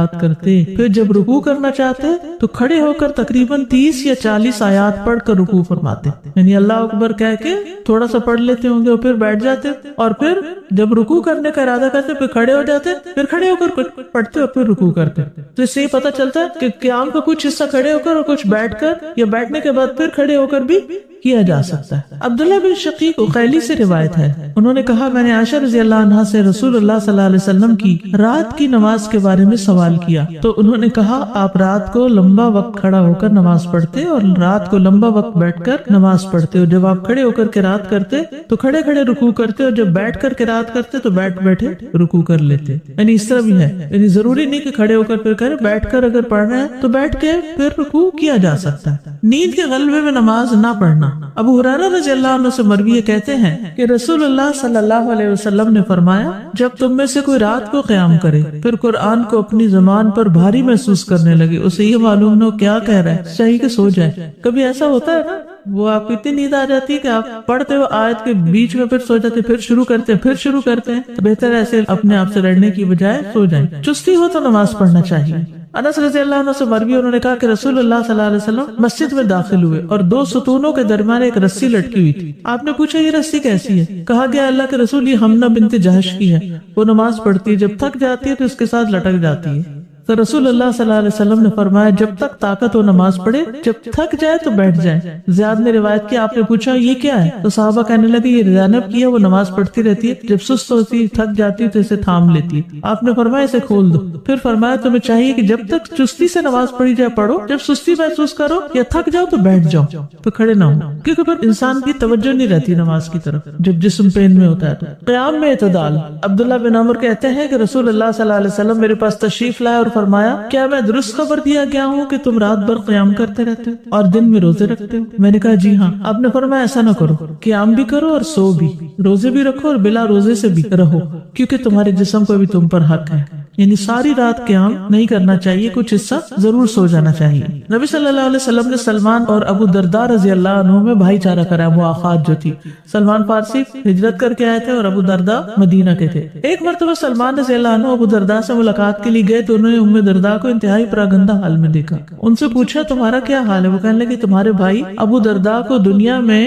اطاعت کرتے، پھر جب رکوع کرنا چاہتے تو کھڑے ہو کر تقریباً 30 یا 40 آیات پڑھ کر رکوع فرماتے، یعنی اللہ اکبر کہہ کے تھوڑا سا پڑھ لیتے ہوں گے اور پھر بیٹھ جاتے، اور پھر جب رکوع کرنے کا ارادہ کرتے پھر کھڑے ہو جاتے، پھر کھڑے ہو کر کچھ پڑھتے اور پھر رکوع کرتے۔ تو اس سے یہ پتہ چلتا ہے کہ قیام کا کچھ حصہ کھڑے ہو کر اور کچھ بیٹھ کر یا بیٹھنے کے بعد پھر کھڑے ہو کر بھی کیا جا سکتا ہے۔ عبداللہ بن شقیق اقیلی سے روایت ہے، انہوں نے کہا میں نے عائشہ رضی اللہ عنہا سے رسول اللہ صلی اللہ علیہ وسلم کی رات کی نماز کے بارے میں سوال کیا تو انہوں نے کہا آپ رات کو لمبا وقت کھڑا ہو کر نماز پڑھتے اور رات کو لمبا وقت بیٹھ کر نماز پڑھتے، اور جب آپ کھڑے ہو کر قرات کرتے تو کھڑے کھڑے رکوع کرتے، اور جب بیٹھ کر قرات کرتے تو بیٹھ بیٹھے رکوع کر لیتے۔ یعنی اس طرح بھی ہے، یعنی ضروری نہیں کہ کھڑے ہو کر پھر کرے، بیٹھ کر اگر پڑھ رہے ہیں تو بیٹھ کے پھر رکوع کیا جا سکتا ہے۔ نیند کے غلبے میں نماز نہ پڑھنا۔ ابو ہریرہ رضی اللہ عنہ سے مروی ہے، کہتے ہیں کہ رسول اللہ صلی اللہ علیہ وسلم نے فرمایا جب تم میں سے کوئی رات کو قیام کرے پھر قرآن کو اپنی زبان پر بھاری محسوس کرنے لگے، اسے یہ معلوم نہ ہو کیا کہہ رہا ہے، چاہیے کہ سو جائے۔ کبھی ایسا ہوتا ہے نا، وہ آپ کو اتنی نیند آ جاتی ہے کہ آپ پڑھتے ہو آیت کے بیچ میں پھر سو جاتے، پھر شروع کرتے ہیں، تو بہتر ایسے اپنے آپ سے لڑنے کی بجائے سو جائیں۔ چستی ہو تو نماز پڑھنا چاہیے۔ انس رضی اللہ عنہ سے مروی انہوں نے کہا کہ رسول اللہ صلی اللہ علیہ وسلم مسجد میں داخل ہوئے اور 2 ستونوں کے درمیان ایک رسی لٹکی ہوئی تھی۔ آپ نے پوچھا یہ رسی کیسی ہے؟ کہا گیا اللہ کے رسول یہ حمنہ بنت جہش کی ہے، وہ نماز پڑھتی ہے، جب تھک جاتی ہے تو اس کے ساتھ لٹک جاتی ہے۔ تو رسول اللہ صلی اللہ علیہ وسلم نے فرمایا جب تک طاقت ہو نماز پڑھے، جب تھک جائے تو بیٹھ جائے۔ زیاد نے روایت کی آپ نے پوچھا یہ کیا ہے؟ تو صحابہ کہنے لگے یہ زینب کی ہے، وہ نماز پڑھتی رہتی ہے، جب سست ہوتی تھک جاتی تو اسے تھام لیتی ہے۔ آپ نے فرمایا اسے کھول دو۔ پھر فرمایا تمہیں چاہیے کہ جب تک چستی سے نماز پڑھی جائے پڑھو، جب سستی محسوس کرو یا تھک جاؤ تو بیٹھ جاؤ، تو کھڑے نہ ہو، کیونکہ پھر انسان کی توجہ نہیں رہتی نماز کی طرف جب جسم پین میں ہوتا ہے۔ تو قیام میں اعتدال۔ عبداللہ بن عمر کہتے ہیں کہ رسول اللہ صلی اللہ علیہ وسلم میرے پاس تشریف لائے اور فرمایا کیا میں درست خبر دیا گیا ہوں کہ تم رات بھر قیام کرتے رہتے ہو اور دن میں روزے رکھتے ہو؟ میں نے کہا جی ہاں۔ آپ نے فرمایا ایسا نہ کرو، قیام بھی کرو اور سو بھی، روزے بھی رکھو اور بلا روزے سے بھی رہو، کیونکہ تمہارے جسم کو بھی تم پر حق ہے۔ یعنی ساری رات قیام نہیں کرنا چاہیے، کچھ حصہ ضرور سو جانا چاہیے۔ نبی صلی اللہ علیہ وسلم نے سلمان اور ابو درداء رضی اللہ عنہ میں بھائی چارہ کرایا، مواخات جو تھی۔ سلمان فارسی ہجرت کر کے آئے تھے اور ابو درداء مدینہ کے تھے۔ ایک مرتبہ سلمان رضی اللہ عنہ ابو درداء سے ملاقات کے لیے گئے تو انہوں نے ام درداء کو انتہائی پراگندہ حال میں دیکھا۔ ان سے پوچھا تمہارا کیا حال ہے؟ وہ کہنے لگے تمہارے بھائی ابو درداء کو دنیا میں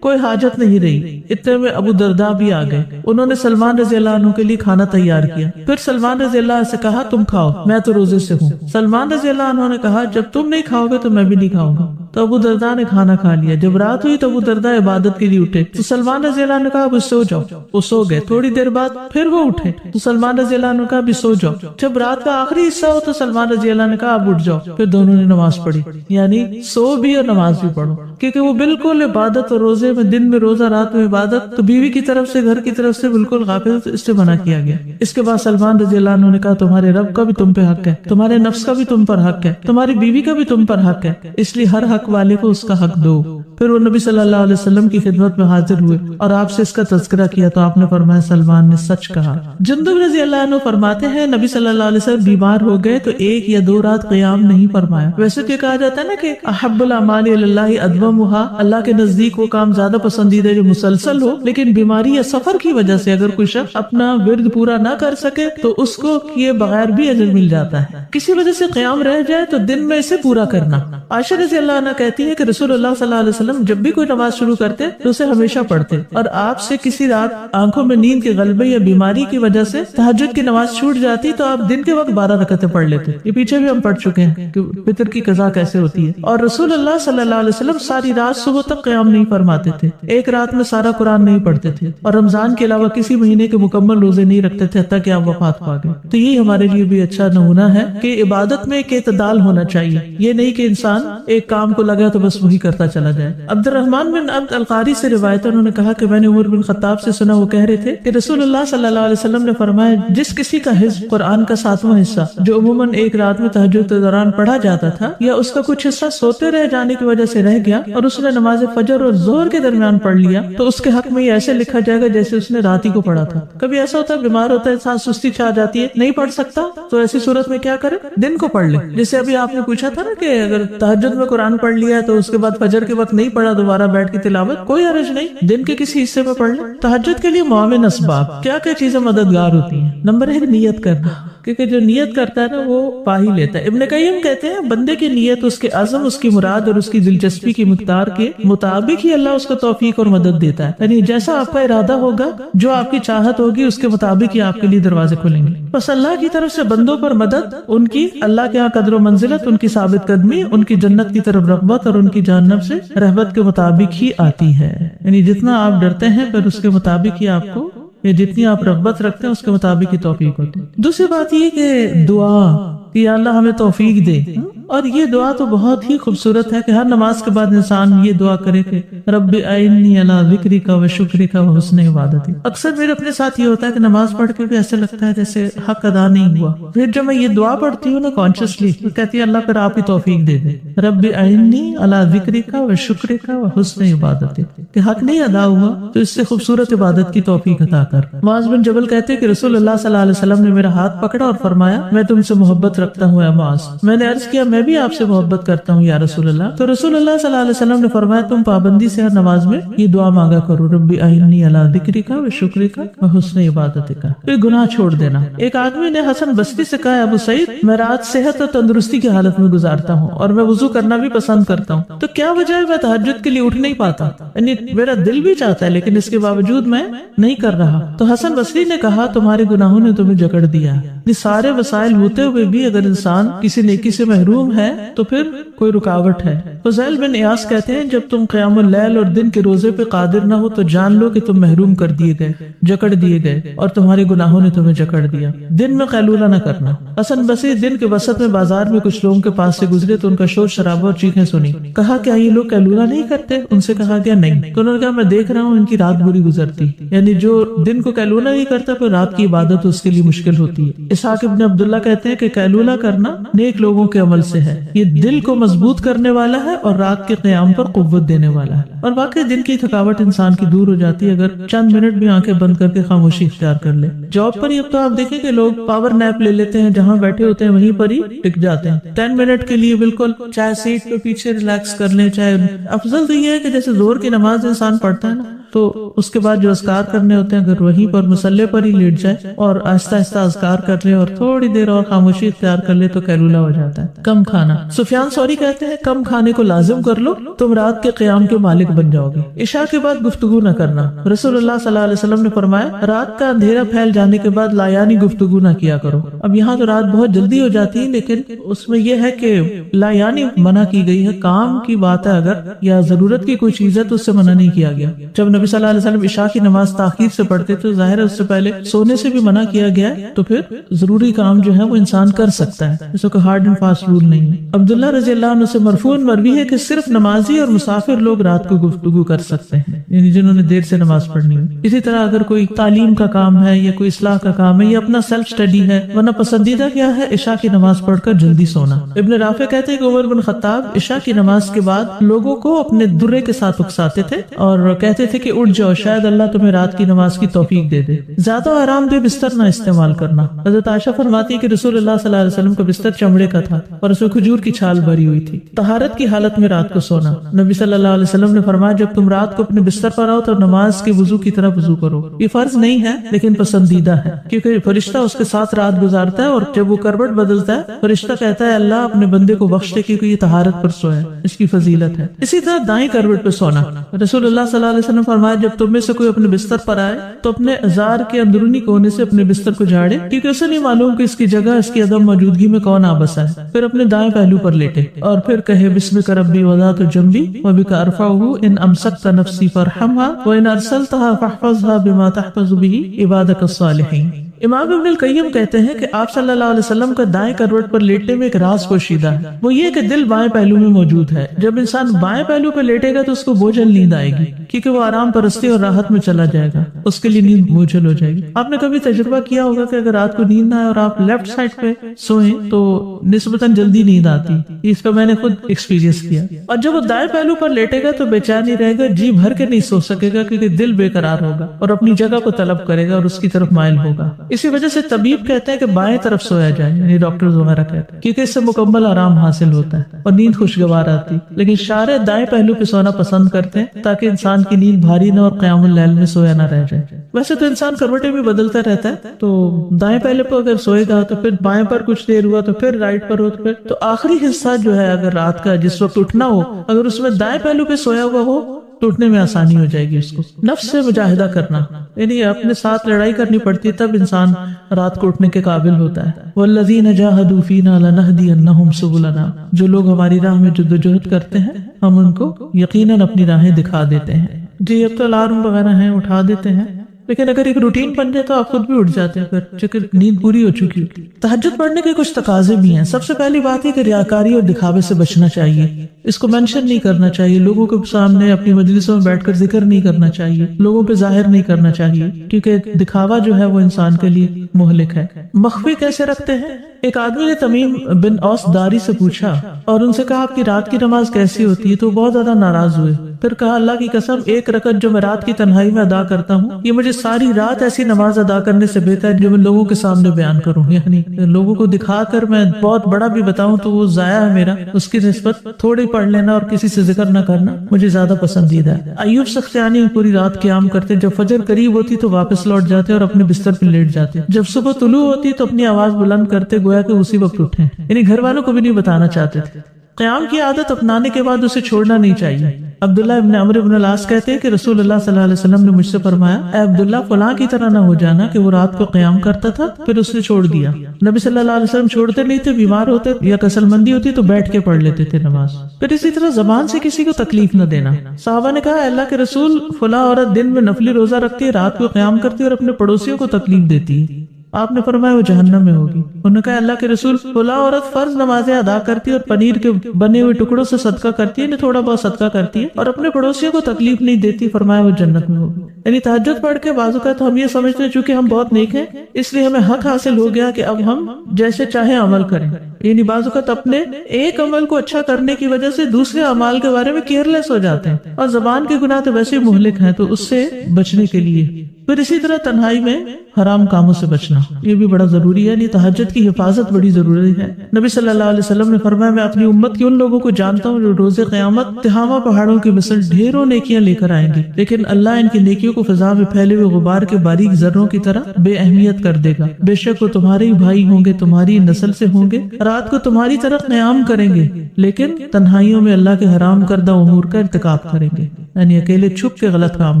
کوئی حاجت نہیں رہی۔ اتنے میں ابو درداء بھی آ گئے، انہوں نے سلمان رضی اللہ عنہ کے لیے کھانا تیار کیا، پھر سلمان رضی اللہ عنہ سے کہا تم کھاؤ، میں تو روزے سے ہوں۔ سلمان رضی اللہ عنہ نے کہا جب تم نہیں کھاؤ گے تو میں بھی نہیں کھاؤں گا۔ تو ابو درداء نے کھانا کھا لیا۔ جب رات ہوئی تو ابو درداء عبادت کے لیے اٹھے تو سلمان رضی اللہ عنہ نے کہا اب سو جاؤ، وہ سو گئے۔ تھوڑی دیر بعد پھر وہ اٹھے تو سلمان رضی اللہ عنہ نے کہا اب سو جاؤ۔ جب رات کا آخری حصہ ہو تو سلمان رضی اللہ عنہ نے کہا اب اٹھ جاؤ، پھر دونوں نے نماز پڑھی۔ یعنی سو بھی اور نماز بھی پڑھو، کیونکہ وہ بالکل عبادت اور روزے میں، دن میں روزہ رات میں عبادت، تو بیوی کی طرف سے گھر کی طرف سے بالکل غافل، اس سے منع کیا گیا۔ اس کے بعد سلمان رضی اللہ عنہ نے کہا تمہارے رب کا بھی تم پہ حق ہے، تمہارے نفس کا بھی تم پر حق ہے، تمہاری بیوی کا بھی تم پر حق ہے، اس لیے ہر حق والے کو اس کا حق دو۔ پھر وہ نبی صلی اللہ علیہ وسلم کی خدمت میں حاضر ہوئے اور آپ سے اس کا تذکرہ کیا تو آپ نے فرمایا سلمان نے سچ کہا۔ جندب رضی اللہ عنہ فرماتے ہیں نبی صلی اللہ علیہ وسلم بیمار ہو گئے تو 1 یا 2 رات قیام نہیں فرمایا۔ ویسے تو یہ کہا جاتا ہے نا کہ احب الاعمال الی اللہ ادومها، اللہ کے نزدیک وہ کام زیادہ پسندیدہ ہے جو مسلسل ہو، لیکن بیماری یا سفر کی وجہ سے اگر کوئی شخص اپنا ورد پورا نہ کر سکے تو اس کو کیے بغیر بھی اجر مل جاتا ہے۔ کسی وجہ سے قیام رہ جائے تو دن میں اسے پورا کرنا۔ عائشہ رضی اللہ عنہ کہتی ہے کہ رسول اللہ صلی اللہ علیہ وسلم جب بھی کوئی نماز شروع کرتے تو اسے ہمیشہ پڑھتے، اور آپ سے کسی رات آنکھوں میں نیند کے غلبے یا بیماری کی وجہ سے تہجد کی نماز چھوٹ جاتی تو آپ دن کے وقت 12 رکعتیں پڑھ لیتے۔ یہ پیچھے بھی ہم پڑھ چکے ہیں کہ فطر کی قضا کیسے ہوتی ہے۔ اور رسول اللہ صلی اللہ علیہ وسلم ساری رات صبح تک قیام نہیں فرماتے تھے، ایک رات میں سارا قرآن نہیں پڑھتے تھے، اور رمضان کے علاوہ کسی مہینے کے مکمل روزے نہیں رکھتے تھے حتیٰ کہ آپ وفات پا گئے۔ تو یہ ہمارے لیے بھی اچھا نمونہ ہے کہ عبادت میں ایک اعتدال ہونا چاہیے، یہ نہیں کہ انسان ایک کام کو لگا تو بس وہی کرتا چلا جائے۔ عبد الرحمن بن عبد القاری سے روایت ہے، انہوں نے کہا کہ میں نے عمر بن خطاب سے سنا، وہ کہہ رہے تھے کہ رسول اللہ صلی اللہ علیہ وسلم نے فرمایا جس کسی کا حزب قرآن کا 7واں حصہ جو عموماً ایک رات میں تہجد کے دوران پڑھا جاتا تھا یا اس کا کچھ حصہ سوتے رہ جانے کی وجہ سے رہ گیا اور اس نے نماز فجر اور ظہر کے درمیان پڑھ لیا تو اس کے حق میں یہ ایسے لکھا جائے گا جیسے اس نے رات ہی کو پڑھا تھا۔ کبھی ایسا ہوتا ہے بیمار ہوتا ہے انسان، سستی چھا جاتی ہے، نہیں پڑھ سکتا، تو ایسی صورت میں کیا کرے؟ دن کو پڑھ لے۔ جیسے ابھی آپ نے پوچھا تھا نا کہ اگر تہجد میں قرآن پڑھ لیا تو اس کے بعد فجر کے وقت نہیں پڑھا، دوبارہ بیٹھ کے تلاوت، کوئی حرج نہیں، دن کے کسی حصے میں پڑھ لے۔ تہجد کے لیے معاون اسباب کیا کیا چیزیں مددگار ہوتی ہیں؟ نمبر 1 نیت کرنا، کیونکہ جو نیت کرتا ہے نا وہ پا ہی لیتا ہے۔ ابن قیم کہتے ہیں بندے کی نیت اس کے عزم، اس کی مراد اور اس کی دلچسپی کی مقدار کے مطابق ہی اللہ اس کو توفیق اور مدد دیتا ہے، یعنی جیسا آپ کا ارادہ ہوگا، جو آپ کی چاہت ہوگی اس کے مطابق ہی آپ کے لیے دروازے کھلیں گے۔ بس اللہ کی طرف سے بندوں پر مدد، ان کی اللہ کے ہاں قدر و منزلت، ان کی ثابت قدمی، ان کی جنت کی طرف رغبت اور ان کی جہنم سے رہبت کے مطابق ہی آتی ہے، یعنی جتنا آپ ڈرتے ہیں پھر اس کے مطابق ہی آپ کو، یا جتنی آپ رغبت رکھتے ہیں اس کے مطابق ہی توفیق ہوتی ہے۔ دوسری بات یہ کہ دعا کہ یا اللہ ہمیں توفیق دے، اور یہ دعا تو بہت ہی خوبصورت ہے کہ ہر نماز کے بعد انسان یہ دعا کرے کہ رب اعنی علی ذکرک و شکرک و حسن عبادتی۔ اکثر میرے اپنے ساتھ یہ ہوتا ہے کہ نماز پڑھ کے بھی ایسے لگتا ہے جیسے حق ادا نہیں ہوا، پھر جب میں یہ دعا پڑھتی ہوں نا کانشیسلی، تو کہتی ہے اللہ پھر آپ ہی توفیق دے دے، رب اعنی علی ذکرک و شکرک و حسن عبادتی، کہ حق نہیں ادا ہوا تو اس سے خوبصورت عبادت کی توفیق عطا کر۔ معاذ بن جبل کہتے ہیں کہ رسول اللہ صلی اللہ علیہ وسلم نے میرا ہاتھ پکڑا اور فرمایا میں تم سے محبت رکھتا ہوں اے معاذ۔ میں نے عرض کیا میں بھی آپ سے محبت کرتا ہوں یا رسول اللہ۔ تو رسول اللہ صلی اللہ علیہ وسلم نے فرمایا تم پابندی سے ہر نماز میں یہ دعا مانگا کرو، رب اعنی علی ذکرک و شکرک و حسن عبادتک، پھر گناہ چھوڑ دینا۔ ایک آدمی نے حسن بصری سے کہا ابو سعید میں رات صحت اور تندرستی کی حالت میں گزارتا ہوں اور میں وضو کرنا بھی پسند کرتا ہوں، تو کیا وجہ ہے میں تہجد کے لیے اٹھ نہیں پاتا، یعنی میرا دل بھی چاہتا ہے لیکن اس کے باوجود میں نہیں کر رہا۔ تو حسن بصری نے کہا تمہارے گناہوں نے تمہیں جکڑ دیا، یہ سارے وسائل ہوتے ہوئے بھی اگر انسان کسی نیکی سے محروم ہے تو پھر کوئی رکاوٹ ہے۔ فضیل بن ایاس کہتے ہیں جب تم قیام اللیل اور دن کے روزے پہ قادر نہ ہو تو جان لو کہ تم محروم کر دیے گئے، جکڑ دیے گئے، اور تمہارے گناہوں نے تمہیں جکڑ دیا۔ دن میں قیلولہ نہ کرنا۔ حسن بصری دن کے وسط میں بازار میں کچھ لوگوں کے پاس سے گزرے تو ان کا شور شرابہ اور چیخیں سنی، کہا کیا یہ لوگ قیلولہ نہیں کرتے؟ ان سے کہا گیا نہیں، تو انہوں نے کہا میں دیکھ رہا ہوں ان کی رات بری گزرتی، یعنی جو دن کو قیلولہ نہیں کرتا پھر رات کی عبادت اس کے لیے مشکل ہوتی ہے۔ اسحاق ابن عبداللہ کہتے ہیں کہ قیلولہ کرنا نیک لوگوں کے عمل سے ہے، یہ دل کو مضبوط کرنے والا ہے اور رات کے قیام پر قوت دینے والا ہے، اور واقعی دن کی تھکاوٹ انسان کی دور ہو جاتی ہے اگر چند منٹ بھی آنکھیں بند کر کے خاموشی اختیار کر لے۔ جاب پر ہی اب تو آپ دیکھیں کہ لوگ پاور نیپ لے لیتے ہیں، جہاں بیٹھے ہوتے ہیں وہیں پر ہی ٹک جاتے ہیں 10 منٹ کے لیے، بالکل چاہے سیٹ پہ پیچھے ریلیکس کر لیں، چاہے افضل تو یہ ہے کہ جیسے زور کی نماز انسان پڑھتا ہے نا تو اس کے بعد جو اذکار کرنے ہوتے ہیں اگر وہیں پر مسلح پر ہی لیٹ جائے اور آہستہ آہستہ اذکار کر لے اور تھوڑی دیر اور خاموشی اختیار کر لے تو قیلولہ ہو جاتا ہے۔ کم کھانا، سفیان ثوری کہتے ہیں کم کھانے کو لازم کر لو تم رات کے قیام کے مالک بن جاؤ گے۔ عشاء کے بعد گفتگو نہ کرنا، رسول اللہ صلی اللہ علیہ وسلم نے فرمایا رات کا اندھیرا پھیل جانے کے بعد لایانی گفتگو نہ کیا کرو۔ اب یہاں تو رات بہت جلدی ہو جاتی ہے لیکن اس میں یہ ہے کہ لایانی منع کی گئی ہے، کام کی بات ہے اگر یا ضرورت کی کوئی چیز ہے تو اس سے منع نہیں کیا گیا۔ جب نبی صلی اللہ علیہ وسلم عشاء کی نماز تاخیر سے پڑھتے تو ظاہر ہے اس سے پہلے سونے سے بھی منع کیا گیا ہے، تو پھر ضروری کام جو ہے وہ انسان کر سکتا ہے، اس کو ہارڈ اینڈ فاسٹ رول نہیں ہے۔ عبداللہ رضی اللہ عنہ سے مرفوع مروی ہے کہ صرف نمازی اور مسافر لوگ رات کو گفتگو کر سکتے ہیں، یعنی جنہوں نے دیر سے نماز پڑھنی ہو۔ اسی طرح اگر کوئی تعلیم کا کام ہے یا کوئی اصلاح کا کام ہے یا اپنا سیلف اسٹڈی ہے، ورنہ پسندیدہ کیا ہے عشاء کی نماز پڑھ کر جلدی سونا۔ ابن رافع کہتے ہیں کہ عمر بن خطاب عشاء کی نماز کے بعد لوگوں کو اپنے درے کے ساتھ اکساتے تھے اور کہتے تھے کہ اٹھ جاؤ شاید اللہ تمہیں رات کی نماز کی توفیق دے دے۔ زیادہ آرام دہ بستر نہ استعمال کرنا، حضرت عائشہ فرماتی ہے کہ رسول اللہ صلی اللہ علیہ وسلم کا بستر چمڑے کا تھا اور اس میں کھجور کی چھال بھری ہوئی تھی۔ طہارت کی حالت میں رات کو سونا، نبی صلی اللہ علیہ وسلم نے فرمایا جب تم رات کو اپنے بستر پر آؤ تو نماز کے وضو کی طرح وضو کرو۔ یہ فرض نہیں ہے لیکن پسندیدہ ہے کیونکہ فرشتہ اس کے ساتھ رات گزارتا ہے اور جب وہ کروٹ بدلتا ہے فرشتہ کہتا ہے اللہ اپنے بندے کو بخش دے کیونکہ یہ طہارت پر سویا ہے، اس کی فضیلت ہے۔ اسی طرح دائیں کروٹ پہ سونا، رسول اللہ صلی اللہ علیہ وسلم فرمایا جب تم میں سے کوئی اپنے بستر پر آئے تو اپنے ازار کے اندرونی کونے سے اپنے بستر کو جھاڑے کیونکہ اسے نہیں معلوم کہ اس کی جگہ اس کی عدم موجودگی میں کون آبس ہے، پھر اپنے دائیں پہلو پر لیٹے اور پھر کہے بسمک ربی وضعت جنبی وبک ارفعہ ان امسکت نفسی فرحمها وان ارسلتها فاحفظها بما تحفظ به عبادک الصالحین۔ امام ابن القیم کہتے ہیں کہ آپ صلی اللہ علیہ وسلم کا دائیں کروٹ پر لیٹنے میں ایک راز پوشیدہ ہے، وہ یہ کہ دل بائیں پہلو میں موجود ہے۔ جب انسان بائیں پہلو پر لیٹے گا تو اس کو بوجھل نیند آئے گی کیونکہ وہ آرام پرستی اور راحت میں چلا جائے گا، اس کے لیے نیند بوجھل ہو جائے گی۔ آپ نے کبھی تجربہ کیا ہوگا کہ اگر رات کو نیند نہ آئے اور آپ لیفٹ سائڈ پہ سوئیں تو نسبتاً جلدی نیند آتی، اس پہ میں نے خود ایکسپیرینس کیا۔ اور جب وہ دائیں پہلو پر لیٹے گا تو بے چینی رہے گا، جی بھر کے نہیں سو سکے گا کیونکہ دل بے قرار ہوگا اور اپنی جگہ کو طلب کرے گا اور اس کی طرف مائل ہوگا۔ اسی وجہ سے طبیب کہتے ہیں کہ بائیں طرف سویا جائے، یعنی ڈاکٹرز وغیرہ کہتے ہیں، کیونکہ اس سے مکمل آرام حاصل ہوتا ہے اور نیند خوشگوار آتی. لیکن شارع دائیں پہلو پہ سونا پسند کرتے ہیں تاکہ انسان کی نیند بھاری نہ اور قیام اللیل میں سویا نہ رہ جائے. ویسے تو انسان کروٹیں بھی بدلتا رہتا ہے، تو دائیں پہلے پر اگر سوئے گا تو پھر بائیں پر کچھ دیر ہوا تو پھر رائٹ پر ہو تو آخری حصہ جو ہے اگر رات کا جس وقت اٹھنا ہو اگر اس میں دائیں پہلو پہ سویا ہوا ہو تو اٹھنے میں آسانی ہو جائے گی. اس کو نفس سے مجاہدہ کرنا، یعنی اپنے ساتھ لڑائی کرنی پڑتی ہے، تب انسان رات کو اٹھنے کے قابل ہوتا ہے. والذین جاہدوا فینا لنہدینہم سبلنا، جو لوگ ہماری راہ میں جدوجہد کرتے ہیں ہم ان کو یقیناً اپنی راہیں دکھا دیتے ہیں. جی اب تو الارم وغیرہ ہیں اٹھا دیتے ہیں، لیکن اگر ایک روٹین بن جائے تو آپ خود بھی اٹھ جاتے ہیں چونکہ نیند پوری ہو چکی ہوتی. تہجد پڑھنے کے کچھ تقاضے بھی ہیں. سب سے پہلی بات ہے کہ ریاکاری اور دکھاوے سے بچنا چاہیے. اس کو مینشن نہیں کرنا چاہیے، لوگوں کے سامنے اپنی مجلسوں میں بیٹھ کر ذکر نہیں کرنا چاہیے، لوگوں پہ ظاہر نہیں کرنا چاہیے، کیونکہ دکھاوا جو ہے وہ انسان کے لیے مہلک ہے. مخفی کیسے رکھتے ہیں؟ ایک آدمی نے تمیم بن اوس داری سے پوچھا اور ان سے کہا آپ کی رات کی نماز کیسی ہوتی ہے؟ تو بہت زیادہ ناراض ہوئے. پھر کہا اللہ کی قسم ایک رکعت جو میں رات کی تنہائی میں ادا کرتا ہوں یہ مجھے ساری رات ایسی نماز ادا کرنے سے بہتر ہے جو میں لوگوں کے سامنے بیان کروں. یعنی لوگوں کو دکھا کر میں بہت بڑا بھی بتاؤں تو وہ ضائع ہے میرا، اس کی نسبت تھوڑی پڑھ لینا اور کسی سے ذکر نہ کرنا مجھے زیادہ پسندیدہ ہے. ایوب سختیانی پوری رات قیام کرتے، جب فجر قریب ہوتی تو واپس لوٹ جاتے اور اپنے بستر پہ لیٹ جاتے. جب صبح طلوع ہوتی تو اپنی آواز بلند کرتے گویا کہ اسی وقت اٹھے، یعنی گھر والوں کو بھی نہیں بتانا چاہتے تھے. قیام کی عادت اپنانے کے بعد اسے چھوڑنا نہیں چاہیے. عبداللہ ابن عمرو ابن العاص کہتے ہیں کہ رسول اللہ صلی اللہ علیہ وسلم نے مجھ سے فرمایا اے عبداللہ فلاں کی طرح نہ ہو جانا کہ وہ رات کو قیام کرتا تھا پھر اس نے چھوڑ دیا. نبی صلی اللہ علیہ وسلم چھوڑتے نہیں تھے، بیمار ہوتے یا کسل مندی ہوتی تو بیٹھ کے پڑھ لیتے تھے نماز. پھر اسی طرح زبان سے کسی کو تکلیف نہ دینا. صحابہ نے کہا اللہ کے رسول فلاں عورت دن میں نفلی روزہ رکھتی ہے، رات کو قیام کرتی ہے اور اپنے پڑوسیوں کو تکلیف دیتی ہے. آپ نے فرمایا وہ جہنم میں ہوگی. انہوں نے کہا اللہ کے رسول فلاں عورت فرض نمازیں ادا کرتی ہے اور پنیر کے بنے ہوئے ٹکڑوں سے صدقہ کرتی ہے، تھوڑا بہت صدقہ کرتی ہے اور اپنے پڑوسیوں کو تکلیف نہیں دیتی، فرمایا وہ جنت میں ہوگی. یعنی تہجد پڑھ کے بعض اوقات ہم یہ سمجھتے ہیں چونکہ ہم بہت نیک ہیں اس لیے ہمیں حق حاصل ہو گیا کہ اب ہم جیسے چاہیں عمل کریں. یعنی بعض اوقات اپنے ایک عمل کو اچھا کرنے کی وجہ سے دوسرے اعمال کے بارے میں کیئرلیس ہو جاتے ہیں، اور زبان کے گناہ تو ویسے مہلک ہیں تو اس سے بچنے کے لیے. پھر اسی طرح تنہائی میں حرام کاموں سے بچنا یہ بھی بڑا ضروری ہے. یعنی تہجد کی حفاظت بڑی ضروری ہے. نبی صلی اللہ علیہ وسلم نے فرمایا میں اپنی امت کی ان لوگوں کو جانتا ہوں جو روز قیامت تہامہ پہاڑوں کی مثل ڈھیروں نیکیاں لے کر آئیں گے، لیکن اللہ ان کی نیکیوں کو فضا میں پھیلے ہوئے غبار کے باریک ذروں کی طرح بے اہمیت کر دے گا. بے شک وہ تمہارے بھائی ہوں گے، تمہاری نسل سے ہوں گے، رات کو تمہاری طرف قیام کریں گے لیکن تنہائیوں میں اللہ کے حرام کردہ امور کا ارتکاب کریں گے. یعنی اکیلے چھپ کے غلط کام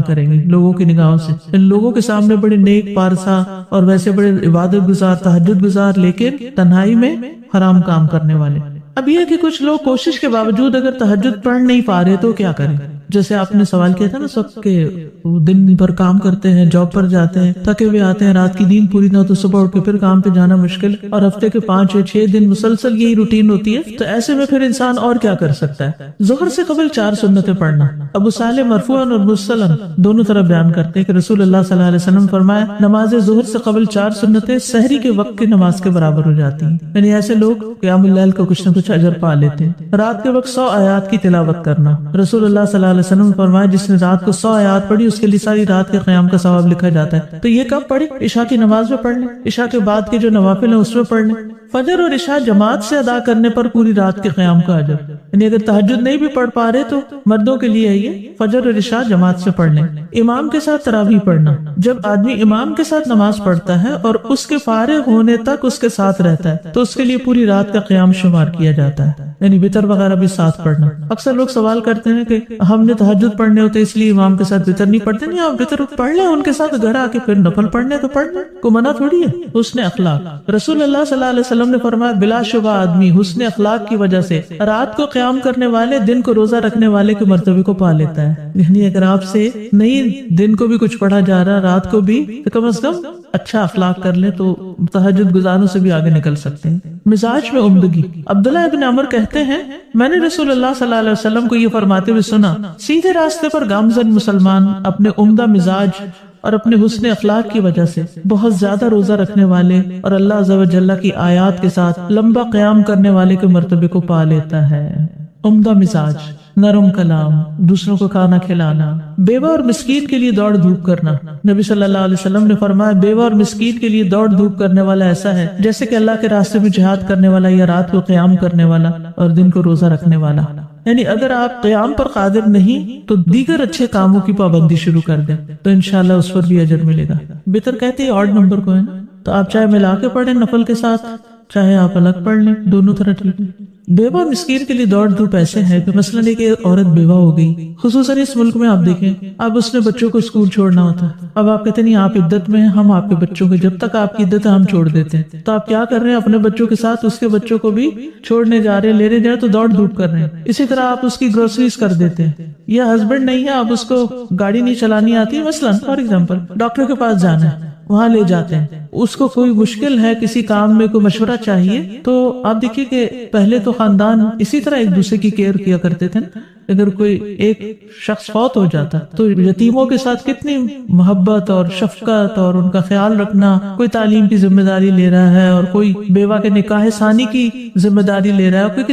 کریں گے لوگوں کی نگاہوں سے. ان لوگوں کے سامنے بڑے نیک پارسا اور ویسے بڑے عبادت گزار تہجد گزار لیکن تنہائی میں حرام کام کرنے والے. اب یہ کہ کچھ لوگ کوشش کے باوجود اگر تہجد پڑھ نہیں پا رہے تو کیا کریں؟ جیسے آپ نے سوال کیا تھا نا سب کے دن بھر کام کرتے ہیں، جاب پر جاتے ہیں، تھکے ہوئے آتے ہیں، رات کی نیند پوری نہ ہو تو صبح اٹھ کے پھر کام پہ جانا مشکل، اور ہفتے کے 5 یا 6 دن مسلسل یہی روٹین ہوتی ہے. تو ایسے میں پھر انسان اور کیا کر سکتا ہے؟ ظہر سے قبل 4 سنتیں پڑھنا. ابو صالح مرفوعاً اور مرسلاً دونوں طرح بیان کرتے ہیں کہ رسول اللہ صلی اللہ علیہ وسلم فرمایا نماز ظہر سے قبل 4 سنتیں سحری کے وقت کی نماز کے برابر ہو جاتی ہیں. یعنی ایسے لوگ قیام اللیل کا کچھ نہ کچھ اجر پا لیتے ہیں. رات کے وقت 100 آیات کی تلاوت کرنا. رسول اللہ صلی اللہ علیہ وسلم فرمایا جس نے رات کو 100 آیات پڑھی اس کے لیے ساری رات کے قیام کا ثواب لکھا جاتا ہے. تو یہ کب پڑھی؟ عشاء کی نماز میں پڑھ لیں، عشاء کے بعد کے جو نوافل ہیں اس میں پڑھ لیں. فجر اور عشاء جماعت سے ادا کرنے پر پوری رات کے قیام کا اجر. یعنی اگر تہجد نہیں بھی پڑھ پا رہے تو مردوں کے لیے ہے یہ فجر اور عشاء جماعت سے پڑھ لیں. امام کے ساتھ تراویح پڑھنا. جب آدمی امام کے ساتھ نماز پڑھتا ہے اور اس کے فارغ ہونے تک اس کے ساتھ رہتا ہے تو اس کے لیے پوری رات کا قیام شمار کیا جاتا ہے. یعنی وتر وغیرہ بھی ساتھ پڑھنا. اکثر لوگ سوال کرتے ہیں کہ ہم نے تہجد پڑھنے ہوتے اس لیے امام کے ساتھ وتر نہیں پڑھتے. نہیں، آپ وتر پڑھ لیں ان کے ساتھ، گھر آ کے پھر نفل پڑھنے تو پڑھ لیں، کو منع تھوڑی ہے. حسن اخلاق. رسول اللہ صلی اللہ علیہ وسلم نے فرمایا بلا شبہ آدمی حسن اخلاق کی وجہ سے رات کو قیام کرنے والے دن کو روزہ رکھنے والے کے مرتبے کو پا لیتا ہے. یعنی اگر آپ سے نہیں دن کو بھی کچھ پڑھا جا رہا رات کو بھی تو کم از کم اچھا اخلاق کر لیں تو تہجد گزاروں سے بھی آگے نکل سکتے ہیں. مزاج میں عمدگی. عبداللہ ابن عمر کہتے ہیں میں نے رسول اللہ صلی اللہ علیہ وسلم کو یہ فرماتے ہوئے سنا سیدھے راستے پر گامزن مسلمان اپنے عمدہ مزاج اور اپنے حسن اخلاق کی وجہ سے بہت زیادہ روزہ رکھنے والے اور اللہ عز و جل کی آیات کے ساتھ لمبا قیام کرنے والے کے مرتبے کو پا لیتا ہے. عمدہ مزاج نرم کلام، دوسروں کو کھانا کھلانا، بیوہ اور مسکین کے لیے دوڑ دھوپ کرنا. نبی صلی اللہ علیہ وسلم نے فرمایا بیوہ اور مسکین کے لیے دوڑ دھوپ کرنے والا ایسا ہے جیسے کہ اللہ کے راستے میں جہاد کرنے والا یا رات کو قیام کرنے والا اور دن کو روزہ رکھنے والا. یعنی اگر آپ قیام پر قادر نہیں تو دیگر اچھے کاموں کی پابندی شروع کر دیں تو انشاءاللہ اس پر بھی اجر ملے گا. بہتر کہتے ہیں آڈ نمبر کو ہے نا، تو آپ چاہے ملا کے پڑھیں نفل کے ساتھ، چاہے آپ الگ پڑھ لیں، دونوں طرح ٹھیک ہے. بیوہ اور مسکین کے لیے دوڑ دھوپ ایسے ہے کہ مثلاً ایک عورت بیوہ ہو گئی، خصوصاً اس ملک میں آپ دیکھیں اب اس نے بچوں کو اسکول چھوڑنا ہوتا ہے. اب آپ کہتے ہیں نہیں آپ عدت میں ہیں، ہم آپ کے بچوں کو جب تک آپ کی عدت ہے ہم چھوڑ دیتے ہیں. تو آپ کیا کر رہے ہیں؟ اپنے بچوں کے ساتھ اس کے بچوں کو بھی چھوڑنے جا رہے ہیں، لینے جا رہے تو دوڑ دھوپ کر رہے ہیں. اسی طرح آپ اس کی گروسریز کر دیتے ہیں، یا ہسبینڈ نہیں ہے، آپ اس کو گاڑی نہیں چلانی آتی، مثلاً فار ایگزامپل ڈاکٹر کے پاس جانا ہے، وہاں لے جاتے ہیں. اس کو کوئی مشکل ہے، کسی کام میں کوئی مشورہ چاہیے، تو آپ دیکھیے کہ پہلے تو خاندان اسی طرح ایک دوسرے کی کیئر کیا کرتے تھے. اگر کوئی ایک شخص فوت ہو جاتا تو یتیموں کے ساتھ کتنی محبت اور شفقت اور ان کا خیال رکھنا، کوئی تعلیم کی ذمہ داری لے رہا ہے اور کوئی بیوہ کے نکاح ثانی کی ذمہ داری لے رہا ہے، کوئی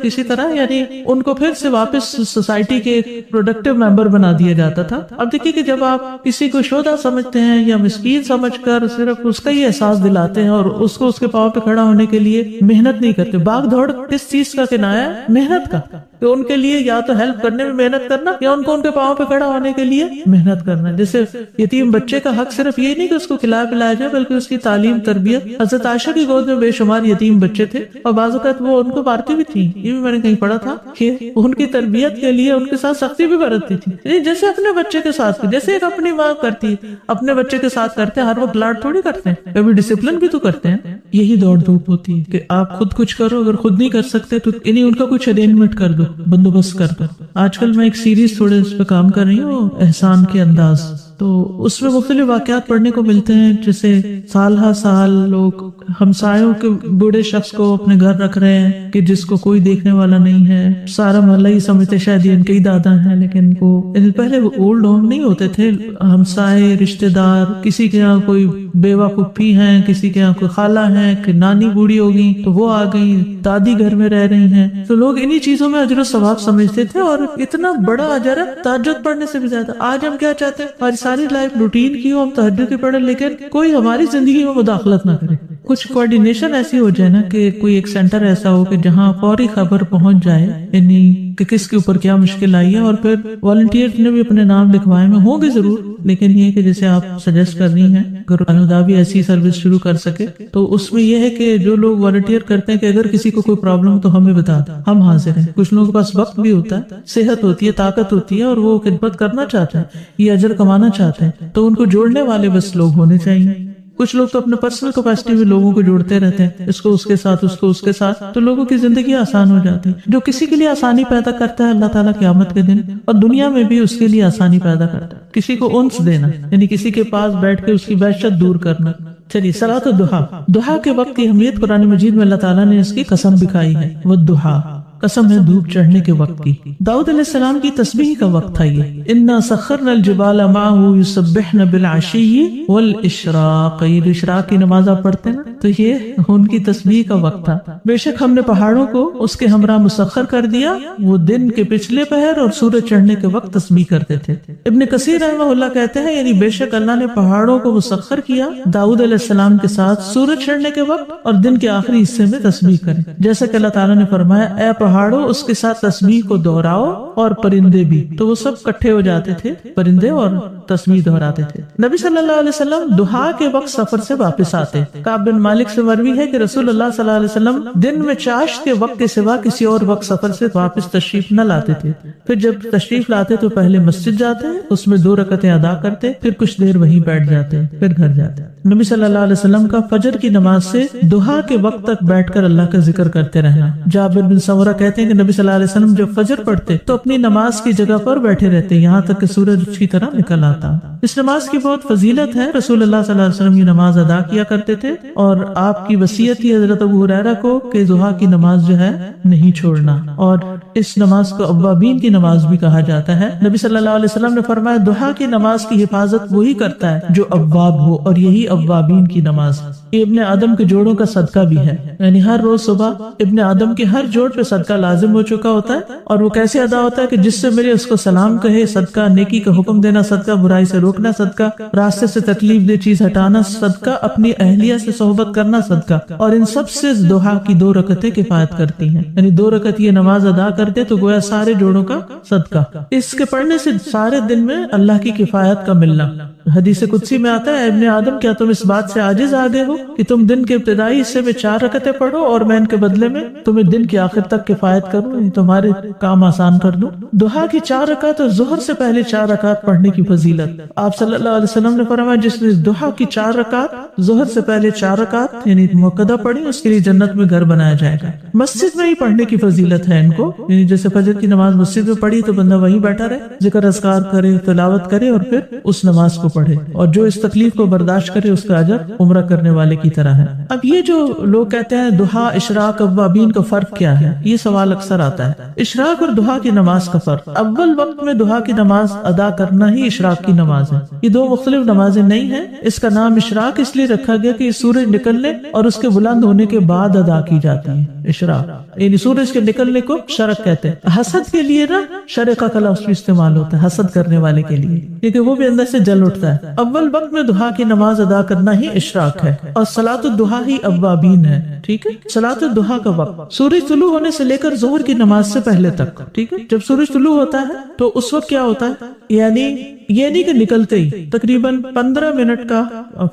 کسی طرح یعنی ان کو پھر سے واپس سوسائٹی کے ایک پروڈکٹیو ممبر بنا دیا جاتا تھا. اب دیکھیے کہ جب آپ کسی کو شودہ سمجھتے ہیں یا مسکین سمجھ کر صرف اس کا ہی احساس دلاتے ہیں اور اس کو اس کے پاؤں پہ کھڑا ہونے کے لیے محنت نہیں کرتے. بھاگ دوڑ کس چیز کا کنایا ہے؟ محنت کا. کہ ان کے لیے یا تو ہیلپ کرنے میں محنت کرنا یا ان کو ان کے پاؤں پہ کھڑا ہونے کے لیے محنت کرنا. جیسے یتیم بچے کا حق صرف یہ نہیں کہ اس کو کھلایا پلایا جائے بلکہ اس کی تعلیم تربیت. حضرت عائشہ کی گود میں بے شمار یتیم بچے تھے اور بعض اوقات وہ ان کو مارتی بھی تھی. یہ بھی میں نے کہیں پڑھا تھا کہ ان کی تربیت کے لیے ان کے ساتھ سختی بھی برتتی تھی، جیسے اپنے بچے کے ساتھ، جیسے ایک اپنی ماں کرتی اپنے بچے کے ساتھ کرتے ہیں. ہر وقت لاڈ تھوڑی کرتے ہیں، کبھی ڈسپلن بھی تو کرتے ہیں. یہی دوڑ دھوپ ہوتی ہے کہ آپ خود کچھ کرو، اگر خود نہیں کر سکتے تو انہیں ان کا کچھ ارینجمنٹ کر دو، بندوبست کر دو. آج کل میں ایک سیریز تھوڑے اس پہ کام کر رہی ہوں، احسان کے انداز. تو اس میں مختلف واقعات پڑھنے کو ملتے ہیں، جیسے سال ہر سال لوگ ہمسایوں کے بوڑھے شخص کو اپنے گھر رکھ رہے ہیں کہ جس کو کوئی دیکھنے والا نہیں ہے. سارا محلہ ہی سمجھتے شاید یہ ان کے ہی دادا ہیں، لیکن وہ پہلے اولڈ ہوم نہیں ہوتے تھے. ہمسائے، رشتے دار، کسی کے یہاں کوئی بیوہ پھپھی ہیں، کسی کے یہاں کوئی خالہ ہیں کہ نانی بوڑھی ہوگی تو وہ آ گئی، دادی گھر میں رہ رہی ہیں. تو لوگ انہی چیزوں میں اجر و ثواب سمجھتے تھے اور اتنا بڑا اجر ہے تہجد پڑھنے سے بھی زیادہ. آج ہم کیا چاہتے ہیں؟ ہماری ساری لائف روٹین کی ہو، ہم تہجد کی پڑھیں لیکن کوئی ہماری زندگی میں مداخلت نہ کرے. کچھ کوارڈینیشن ایسی ہو جائے نا کہ کوئی ایک سینٹر ایسا ہو کہ جہاں فوری خبر پہنچ جائے، یعنی کہ کس کے اوپر کیا مشکل آئی ہے. اور پھر والنٹیئر نے بھی اپنے نام لکھوائے میں ہوں گے ضرور، لیکن یہ کہ جیسے آپ سجیسٹ کر رہی ہیں اگر انودا بھی ایسی سروس شروع کر سکے تو اس میں یہ ہے کہ جو لوگ والنٹیئر کرتے ہیں کہ اگر کسی کو کوئی پرابلم تو ہمیں بتا دیں، ہم حاضر ہیں. کچھ لوگوں کے پاس وقت بھی ہوتا ہے، صحت ہوتی ہے، طاقت ہوتی ہے اور وہ خدمت کرنا چاہتے ہیں، یہ اجر کمانا چاہتے ہیں، تو ان کو جوڑنے والے بس لوگ ہونے چاہیے. کچھ لوگ تو اپنے پرسنل کیپیسٹی میں لوگوں کو جوڑتے رہتے ہیں، اس کو اس کے ساتھ، اس کو اس کے ساتھ، تو لوگوں کی زندگی آسان ہو جاتی ہے. جو کسی کے لیے آسانی پیدا کرتا ہے اللہ تعالیٰ قیامت کے دن اور دنیا میں بھی اس کے لیے آسانی پیدا کرتا ہے. کسی کو انس دینا یعنی کسی کے پاس بیٹھ کے اس کی وحشت دور کرنا. چلیے صلاۃ الضحیٰ، دحا کے وقت کی اہمیت قرآن مجید میں اللہ تعالیٰ نے اس کی قسم بھی کھائی ہے. والضحیٰ، قسم ہے دھوپ چڑھنے کے وقت کی. داؤد علیہ السلام کی تسبیح کا وقت تھا یہ. انا سخرنا الجبال معه يسبحن بالعشي والاشراق، یہ اشراق کی نماز آپ پڑھتے ہیں نا تو یہ ان کی تسبیح کا وقت تھا. بے شک ہم نے پہاڑوں کو اس کے ہمراہ مسخر کر دیا، وہ دن کے پچھلے پہر اور سورج چڑھنے کے وقت تسبیح کرتے تھے. ابن کثیر رحمہ اللہ کہتے ہیں یعنی بے شک اللہ نے پہاڑوں کو مسخر کیا داؤد علیہ السلام کے ساتھ سورج چڑھنے کے وقت اور دن کے آخری حصے میں تسبیح کریں، جیسا کہ اللہ تعالیٰ نے فرمایا اے پہاڑوں اس کے ساتھ تسبیح کو دہراؤ اور پرندے بھی. تو وہ سب کٹھے ہو جاتے تھے، پرندے اور تسبیح دہراتے تھے. نبی صلی اللہ علیہ وسلم دحا کے وقت سفر سے واپس آتے. کعب بن مالک سے مروی ہے کہ رسول اللہ صلی اللہ علیہ وسلم دن میں چاشت کے وقت کے سوا کسی اور وقت سفر سے واپس تشریف نہ لاتے تھے. پھر جب تشریف لاتے تو پہلے مسجد جاتے، اس میں 2 رکعتیں ادا کرتے، پھر کچھ دیر وہیں بیٹھ جاتے، پھر گھر جاتے. نبی صلی اللہ علیہ وسلم کا فجر کی نماز سے دحا کے وقت تک بیٹھ کر اللہ کا ذکر کرتے رہنا. جابر بن سمرہ کہتے ہیں کہ نبی صلی اللہ علیہ وسلم جب فجر پڑھتے تو اپنی نماز کی جگہ پر بیٹھے رہتے یہاں تک کہ سورج اچھی طرح نکل آتا. اس نماز کی بہت فضیلت ہے. رسول اللہ صلی اللہ علیہ وسلم یہ نماز ادا کیا کرتے تھے اور آپ کی وصیت تھی حضرت ابو ہریرہ کو کہ ضحیٰ کی نماز جو ہے نہیں چھوڑنا. اور اس نماز کو اوابین کی نماز بھی کہا جاتا ہے۔ نبی صلی اللہ علیہ وسلم نے فرمایا دہا کی نماز کی حفاظت وہی کرتا ہے جو اواب ہو، اور یہی اوابین کی نماز۔ یہ ابن آدم کے جوڑوں کا صدقہ بھی ہے، یعنی ہر روز صبح ابن آدم کے ہر جوڑ پہ صدقہ لازم ہو چکا ہوتا ہے، اور وہ کیسے ادا ہوتا ہے کہ جس سے میرے اس کو سلام کہے صدقہ، نیکی کا حکم دینا صدقہ، برائی سے روکنا صدقہ، راستے سے تکلیف دہ چیز ہٹانا صدقہ، اپنی اہلیہ سے صحبت کرنا صدقہ، اور ان سب سے دہا کی 2 رکعتیں کفایت کرتی ہیں، یعنی 2 رکعت یہ نماز ادا کرتے تو گویا سارے جوڑوں کا صدقہ۔ اس کے پڑھنے سے سارے دن میں اللہ کی کفایت کا ملنا۔ حدیث قدسی میں آتا ہے ابن آدم کیا تم اس بات سے عاجز آ گئے ہو کہ تم دن کے ابتدائی حصے میں 4 رکعتیں پڑھو اور میں ان کے بدلے میں تمہیں دن کے آخر تک کفایت کروں، یعنی تمہارے کام آسان کر دوں۔ دہا کی 4 رکعت اور ظہر سے پہلے 4 رکعت پڑھنے کی فضیلت۔ آپ صلی اللہ علیہ وسلم نے فرمایا جس نے دہا کی 4 رکعت ظہر سے پہلے 4 رکعت یعنی موقدہ پڑھی اس کے لیے جنت میں گھر بنایا جائے گا۔ مسجد میں ہی پڑھنے کی فضیلت ہے ان کو، یعنی جیسے فجر کی نماز مسجد میں پڑھی تو بندہ وہیں بیٹھا رہے، ذکر اذکار کرے، تلاوت کرے اور پھر اس نماز کو پڑھے، اور جو اس تکلیف کو برداشت کرے اس کا اجر عمرہ کرنے والے کی طرح ہے۔ اب یہ جو لوگ کہتے ہیں دہا اشراق اوابین کا فرق کیا ہے، یہ سوال اکثر آتا ہے۔ اشراق اور دہا کی نماز کا فرق، اول وقت میں دہا کی نماز ادا کرنا ہی اشراق کی نماز ہے۔ یہ 2 مختلف نمازیں نہیں ہیں۔ اس کا نام اشراق اس لیے رکھا گیا کہ سورج نکلنے اور اس کے بلند ہونے کے بعد ادا کی جاتی ہے۔ اشراق یعنی سورج کے نکلنے کو شرق کہتے ہیں۔ حسد کے لیے نا شرقہ کا لفظ بھی استعمال ہوتا ہے، حسد کرنے والے کے لیے، کیونکہ وہ بھی اندر سے جل اٹھتا ہے۔ اول وقت میں دہا کی نماز ادا کرنا ہی اشراق ہے، اور صلاۃ الدہا ہی اوابین ہے۔ ٹھیک ہے، صلاۃ الدہا کا وقت سورج طلوع ہونے سے لے کر ظہر کی نماز سے پہلے تک۔ ٹھیک ہے، جب سورج طلوع ہوتا ہے تو اس وقت کیا ہوتا ہے، یعنی یہ نہیں کہ نکلتے ہی تقریباً 15 منٹ کا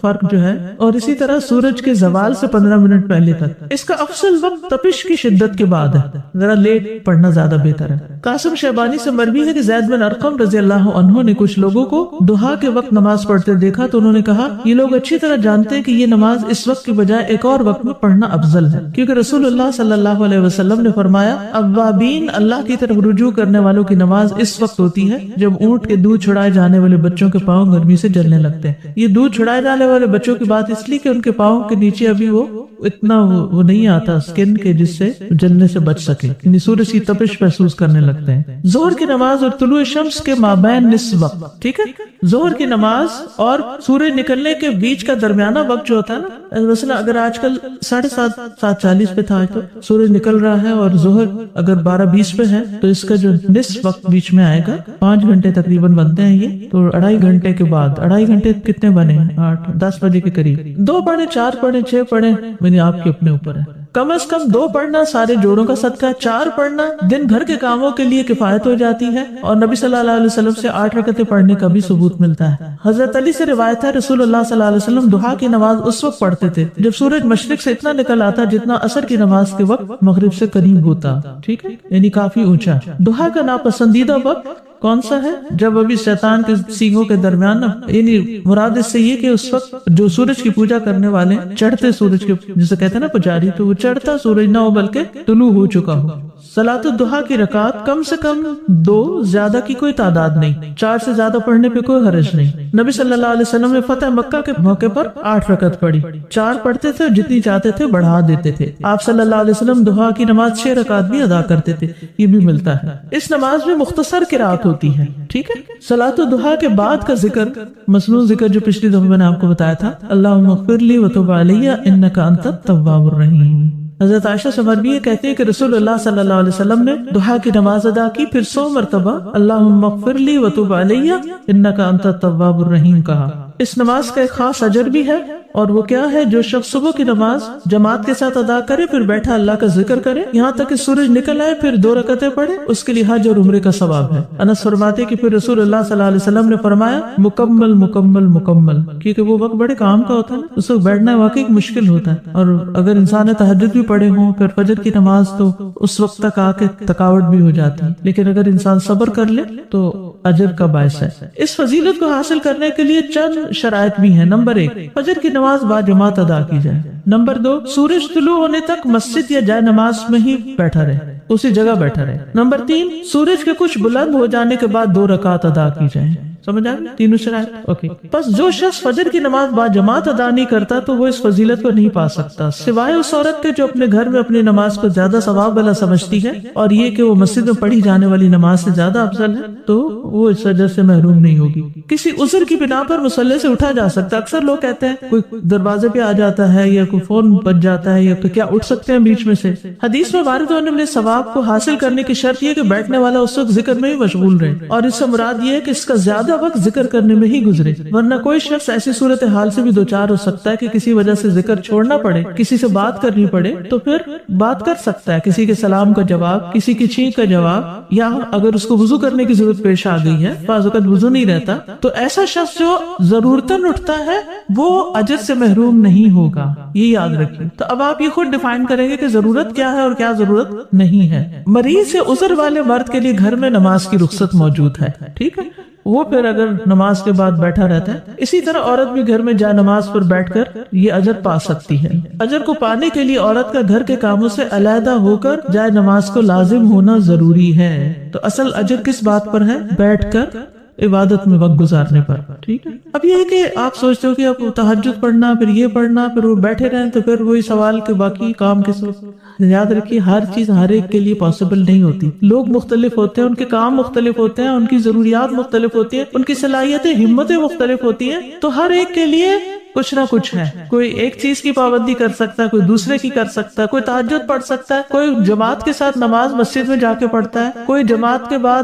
فرق جو ہے، اور اسی طرح سورج کے زوال سے 15 منٹ پہلے تک۔ اس کا افضل وقت تپش کی شدت کے بعد ہے، ذرا لیٹ پڑھنا زیادہ بہتر ہے۔ قاسم شیبانی سے مروی ہے کہ زید بن ارقم رضی اللہ عنہ نے کچھ لوگوں کو دہا کے وقت نماز پڑھتے دیکھا تو انہوں نے کہا یہ لوگ اچھی طرح جانتے ہیں کہ یہ نماز اس وقت کی بجائے ایک اور وقت میں پڑھنا افضل ہے، کیونکہ رسول اللہ صلی اللہ علیہ وسلم نے فرمایا اوابین اللہ کی طرف رجوع کرنے والوں کی نماز اس وقت ہوتی ہے جب اونٹ کے دودھ چھڑائے جانے والے بچوں کے پاؤں گرمی سے جلنے لگتے ہیں۔ یہ دودھ چھڑائے جانے والے بچوں کی بات اس لیے کہ ان کے پاؤں کے نیچے ابھی وہ اتنا وہ نہیں آتا سکن کے جس سے جلنے سے بچ سکے، یعنی سورج کی تپش محسوس کرنے لگتے ہیں۔ ظہر کی نماز اور طلوع شمس کے مابین نصف وقت، ٹھیک ہے، ظہر کی نماز اور سورج نکلنے کے بیچ کا درمیانہ وقت جو ہوتا ہے نا، مثلا اگر آج کل 7:30 7:40 پہ تھا تو سورج نکل رہا ہے اور ظہر اگر 12:20 پہ ہے تو اس کا جو نصف وقت بیچ میں آئے گا، 5 گھنٹے تقریباً بنتے ہیں یہ، تو 2.5 گھنٹے کے بعد 2.5 گھنٹے کتنے بنے، 8-10 بجے کے قریب 2 پڑھیں 4 پڑھیں 6 پڑھیں، یعنی آپ کے اپنے اوپر ہے۔ کم از کم 2 پڑھنا سارے جوڑوں کا صدقہ، 4 پڑھنا دن بھر کے کاموں کے لیے کفایت ہو جاتی ہے، اور نبی صلی اللہ علیہ وسلم سے 8 رکعتیں پڑھنے کا بھی ثبوت ملتا ہے۔ حضرت علی سے روایت ہے رسول اللہ صلی اللہ علیہ وسلم دہا کی نماز اس وقت پڑھتے تھے جب سورج مشرق سے اتنا نکل آتا جتنا عصر کی نماز کے وقت مغرب سے قریب ہوتا، ٹھیک ہے، یعنی کافی اونچا۔ دہا کا ناپسندیدہ وقت کون سا ہے؟ جب ابھی شیطان کے سینگوں کے درمیان، یعنی مراد اس سے یہ کہ اس وقت جو سورج کی پوجا کرنے والے چڑھتے سورج کے، جسے کہتے ہیں نا پجاری، تو وہ چڑھتا سورج نہ ہو بلکہ طلوع ہو چکا ہو۔ صلاۃ الدہا کی رکعات کم سے کم 2، زیادہ کی کوئی تعداد نہیں، 4 سے زیادہ پڑھنے پہ کوئی حرج نہیں۔ نبی صلی اللہ علیہ وسلم نے فتح مکہ کے موقع پر 8 رکعت پڑھی، 4 پڑھتے تھے، جتنی چاہتے تھے بڑھا دیتے تھے۔ آپ صلی اللہ علیہ وسلم دہا کی نماز 6 رکعت بھی ادا کرتے تھے، یہ بھی ملتا ہے۔ اس نماز میں مختصر قرات ہوتی ہے، ٹھیک ہے۔ صلاۃ الدہا کے بعد کا ذکر، مصنون ذکر جو پچھلی دفعہ میں نے آپ کو بتایا تھا، اللہم اغفر لی وتب علی انک انت التواب الرحیم۔ حضرت عائشہ سے مروی ہے، کہتے ہیں کہ رسول اللہ صلی اللہ علیہ وسلم نے دہا کی نماز ادا کی، پھر 100 مرتبہ اللہم اغفر لی وتب علی انک انت التواب الرحیم کہا۔ اس نماز کا ایک خاص اجر بھی ہے، اور وہ کیا ہے؟ جو شخص صبح کی نماز جماعت کے ساتھ ادا کرے، پھر بیٹھا اللہ کا ذکر کرے یہاں تک کہ سورج نکل آئے، پھر 2 رکعتیں پڑھے، اس کے لیے حج اور عمرے کا ثواب ہے۔ انس فرماتے کہ پھر رسول اللہ صلی اللہ علیہ وسلم نے فرمایا مکمل مکمل مکمل، کیونکہ وہ وقت بڑے کام کا ہوتا ہے نا، اس وقت بیٹھنا واقعی مشکل ہوتا ہے، اور اگر انسان نے تہجد بھی پڑھے ہوں پھر فجر کی نماز، تو اس وقت تک آ کے تھکاوٹ بھی ہو جاتی ہے، لیکن اگر انسان صبر کر لے تو اجر کا باعث ہے۔ اس فضیلت کو حاصل کرنے کے لیے چند شرائط بھی ہیں۔ نمبر 1، فجر کی نماز با جماعت ادا کی جائے۔ نمبر 2، سورج طلوع ہونے تک مسجد یا جائے نماز میں ہی بیٹھا رہے، اسی جگہ بیٹھا رہے۔ نمبر 3، سورج کے کچھ بلند ہو جانے کے بعد 2 رکعت ادا کی جائیں۔ سمجھ آ گئی تینوں شرائط؟ اوکے. بس جو شخص فجر کی نماز با جماعت ادا نہیں کرتا تو وہ اس فضیلت کو نہیں پا سکتا، سوائے اس عورت کے جو اپنے گھر میں اپنی نماز کو زیادہ ثواب والا سمجھتی ہے، اور یہ کہ وہ مسجد میں پڑھی جانے والی نماز سے زیادہ افضل ہے، تو وہ اس وجہ سے محروم نہیں ہوگی. کسی عذر کی بنا پر مصلی سے اٹھا جا سکتا. اکثر لوگ کہتے ہیں کوئی دروازے پہ آ جاتا ہے یا کوئی فون بج جاتا ہے یا تو کیا اٹھ سکتے ہیں بیچ میں سے. حدیث میں وارد ہونے والے ثواب کو حاصل کرنے کی شرط یہ کہ بیٹھنے والا اس وقت ذکر میں ہی مشغول رہے، اور اس سے مراد یہ ہے کہ اس کا زیادہ وقت ذکر کرنے میں ہی گزرے، ورنہ کوئی شخص ایسی صورتحال سے بھی دوچار ہو سکتا ہے کہ کسی وجہ سے ذکر چھوڑنا پڑے، کسی سے بات کرنی پڑے، تو پھر بات کر سکتا ہے، کسی کے سلام کا جواب، کسی کی چھینک کا جواب، یا اگر اس کو وضو کرنے کی ضرورت پیش آ گئی ہے، بعض اوقات وضو نہیں رہتا، تو ایسا شخص جو ضرورتاً اٹھتا ہے وہ اجر سے محروم نہیں ہوگا، یہ یاد رکھیے. تو اب آپ یہ خود ڈیفائن کریں گے کہ ضرورت کیا ہے اور کیا ضرورت نہیں ہے. مریض سے عذر والے مرد کے لیے گھر میں نماز کی رخصت موجود ہے، ٹھیک ہے، وہ پھر اگر نماز کے بعد بیٹھا رہتا ہے. اسی طرح عورت بھی گھر میں جائے نماز پر بیٹھ کر یہ اجر پا سکتی ہے. اجر کو پانے کے لیے عورت کا گھر کے کاموں سے علیحدہ ہو کر جائے نماز کو لازم ہونا ضروری ہے. تو اصل اجر کس بات پر ہے؟ بیٹھ کر عبادت میں وقت گزارنے پر، ٹھیک ہے. اب یہ ہے کہ آپ سوچتے ہو کہ اب تہجد پڑھنا، پھر یہ پڑھنا، پھر وہ بیٹھے رہیں، تو پھر وہی سوال کہ باقی کام کس وقت. یاد رکھیے ہر چیز ہر ایک کے لیے پاسبل نہیں ہوتی. لوگ مختلف ہوتے ہیں، ان کے کام مختلف ہوتے ہیں، ان کی ضروریات مختلف ہوتی ہیں، ان کی صلاحیتیں ہمتیں مختلف ہوتی ہیں، تو ہر ایک کے لیے کچھ نہ کچھ ہے. کوئی ایک چیز کی پابندی کر سکتا ہے، کوئی دوسرے کی کر سکتا ہے، کوئی تہجد پڑھ سکتا ہے، کوئی جماعت کے ساتھ نماز مسجد میں جا کے پڑھتا ہے، کوئی جماعت کے بعد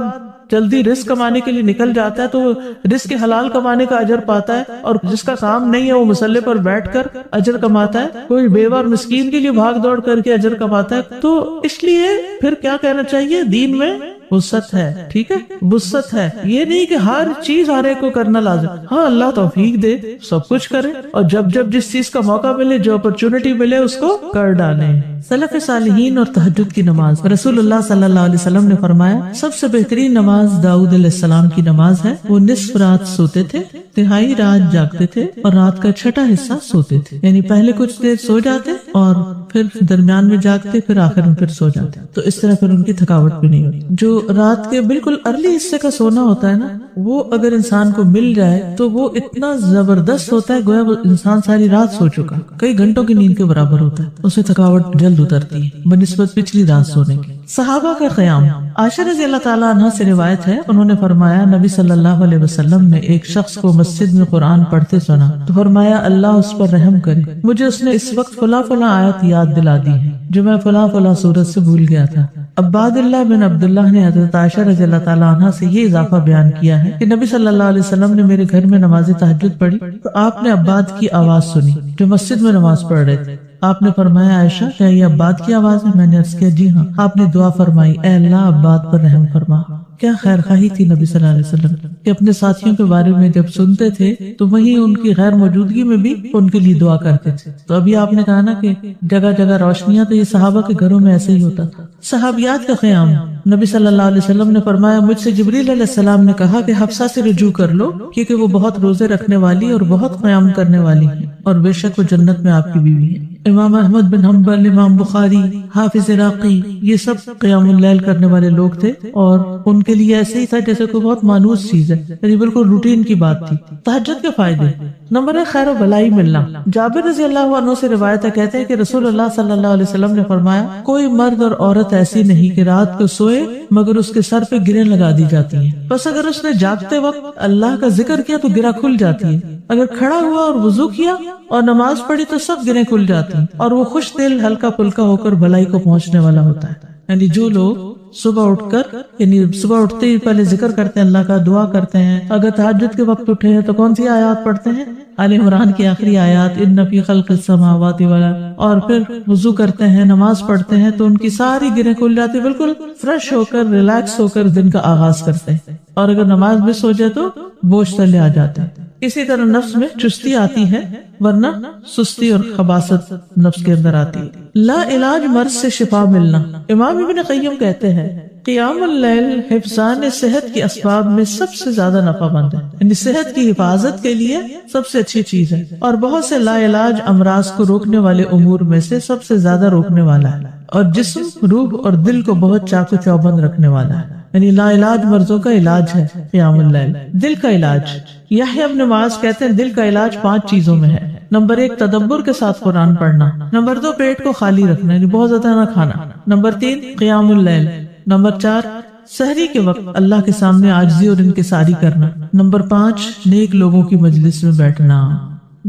جلدی رزق کمانے کے لیے نکل جاتا ہے تو وہ رزق کے حلال کمانے کا اجر پاتا ہے، اور جس کا کام نہیں ہے وہ مصلی پر بیٹھ کر اجر کماتا ہے. کوئی بیوہ اور مسکین کے لیے بھاگ دوڑ کر کے اجر کماتا ہے. تو اس لیے پھر کیا کہنا چاہیے؟ دین میں وسعت ہے، ٹھیک ہے، وسعت ہے. یہ نہیں کہ ہر چیز ہر ایک کو کرنا لازم. ہاں اللہ توفیق دے سب کچھ کرے، اور جب جب جس چیز کا موقع ملے، جو اپرچونٹی ملے، اس کو کر ڈالیں. سلف صالحین اور تہجد کی نماز. رسول اللہ صلی اللہ علیہ وسلم نے فرمایا سب سے بہترین نماز داؤد علیہ السلام کی نماز ہے. وہ نصف رات سوتے تھے، تہائی رات جاگتے تھے، اور رات کا چھٹا حصہ سوتے تھے. یعنی پہلے کچھ دیر سو جاتے اور پھر درمیان میں جاگتے، پھر آخر میں پھر سو جاتے. تو اس طرح پھر ان کی تھکاوٹ بھی نہیں ہوتی. جو رات کے بالکل ارلی حصے کا سونا ہوتا ہے نا، وہ اگر انسان کو مل جائے تو وہ اتنا زبردست ہوتا ہے، گویا وہ انسان ساری رات سو چکا، کئی گھنٹوں کی نیند کے برابر ہوتا ہے. اسے تھکاوٹ جلد اترتی ہے بنسبت پچھلی رات سونے کی. صحابہ کا قیام. عائشہ رضی اللہ تعالیٰ عنہ سے روایت ہے، انہوں نے فرمایا نبی صلی اللہ علیہ وسلم نے ایک شخص کو مسجد میں قرآن پڑھتے سنا تو فرمایا اللہ اس پر رحم کرے، مجھے اس نے اس وقت فلاں فلاں آیت یاد دلا دی ہے جو میں فلاں فلاں سورت سے بھول گیا تھا. عباد اللہ بن عبداللہ نے حضرت عائشہ رضی اللہ تعالیٰ عنہ سے یہ اضافہ بیان کیا ہے کہ نبی صلی اللہ علیہ وسلم نے میرے گھر میں نماز تہجد پڑھی تو آپ نے عباد کی آواز سنی جو مسجد میں نماز پڑھ رہے تھے. آپ نے فرمایا عائشہ کیا یہ عباد کی آواز ہے؟ میں نے عرض کیا جی ہاں. آپ نے دعا فرمائی اے اللہ عباد پر رحم فرما. کیا خیر خواہی تھی نبی صلی اللہ علیہ وسلم کہ اپنے ساتھیوں کے بارے میں جب سنتے تھے تو وہیں ان کی غیر موجودگی میں بھی ان کے لیے دعا کرتے تھے. تو ابھی آپ نے کہا نا کہ جگہ جگہ روشنیاں، تو یہ صحابہ کے گھروں میں ایسے ہی ہوتا تھا. صحابیات کا قیام. نبی صلی اللہ علیہ وسلم نے فرمایا مجھ سے جبریل علیہ السلام نے کہا کہ حفصہ سے رجوع کر لو کیونکہ وہ بہت روزے رکھنے والی اور بہت قیام کرنے والی ہے، اور بے شک وہ جنت میں آپ کی بیوی ہے. امام احمد بن حنبل، امام بخاری، حافظ عراقی، یہ سب قیام اللیل کرنے والے لوگ تھے، اور ان کے لیے ایسے ہی تھا جیسے کوئی بہت مانوس چیز ہے، یعنی بالکل روٹین کی بات تھی. تہجد کے فائدے. نمبر 1 خیر و بلائی ملنا. جابر رضی اللہ عنہ سے روایت ہے، کہتے ہیں کہ رسول اللہ صلی اللہ علیہ وسلم نے فرمایا کوئی مرد اور عورت ایسی نہیں کہ رات کو سوئے مگر اس کے سر پہ گریں لگا دی جاتی ہیں، بس اگر اس نے جاگتے وقت اللہ کا ذکر کیا تو گرہ کھل جاتی ہے، اگر کھڑا ہوا اور وضو کیا اور نماز پڑھی تو سب گریں کھل جاتی ہیں، اور وہ خوش دل ہلکا پھلکا ہو کر بھلائی کو پہنچنے والا ہوتا ہے. یعنی جو لوگ صبح اٹھ کر، یعنی صبح اٹھتے ہی پہلے ذکر کرتے ہیں، اللہ کا دعا کرتے ہیں، اگر تہجد کے وقت اٹھے ہیں تو کون سی آیات پڑھتے ہیں؟ آل عمران کی آخری آیات، ان فی خلق السماوات والارض، اور پھر وضو کرتے ہیں، نماز پڑھتے ہیں تو ان کی ساری گرہیں کھل جاتی، بالکل فریش ہو کر ریلیکس ہو کر دن کا آغاز کرتے ہیں. اور اگر نماز مس ہو جائے تو بوجھ تلے آ جاتے ہیں. اسی طرح نفس میں چستی آتی ہے، ورنہ سستی اور خباثت نفس کے اندر آتی ہے. لا علاج مرض سے شفا ملنا. امام ابن قیم کہتے ہیں قیام اللیل حفظان صحت کے اسباب میں سب سے زیادہ نفع مند ہے، یعنی صحت کی حفاظت کے لیے سب سے اچھی چیز ہے، اور بہت سے لا علاج امراض کو روکنے والے امور میں سے سب سے زیادہ روکنے والا ہے، اور جسم، روح اور دل کو بہت چاق و چوبند رکھنے والا ہے. یعنی لا علاج مرضوں کا علاج ہے قیام اللیل. دل کا علاج، یحییٰ ابن معاذ کہتے ہیں دل کا علاج 5 چیزوں میں ہے. نمبر 1 تدبر کے ساتھ قرآن پڑھنا. نمبر 2 پیٹ کو خالی رکھنا یعنی بہت زیادہ نہ کھانا. نمبر 3 قیام اللیل. نمبر 4 سحری کے وقت اللہ کے سامنے عاجزی اور انکساری کرنا. نمبر 5 نیک لوگوں کی مجلس میں بیٹھنا.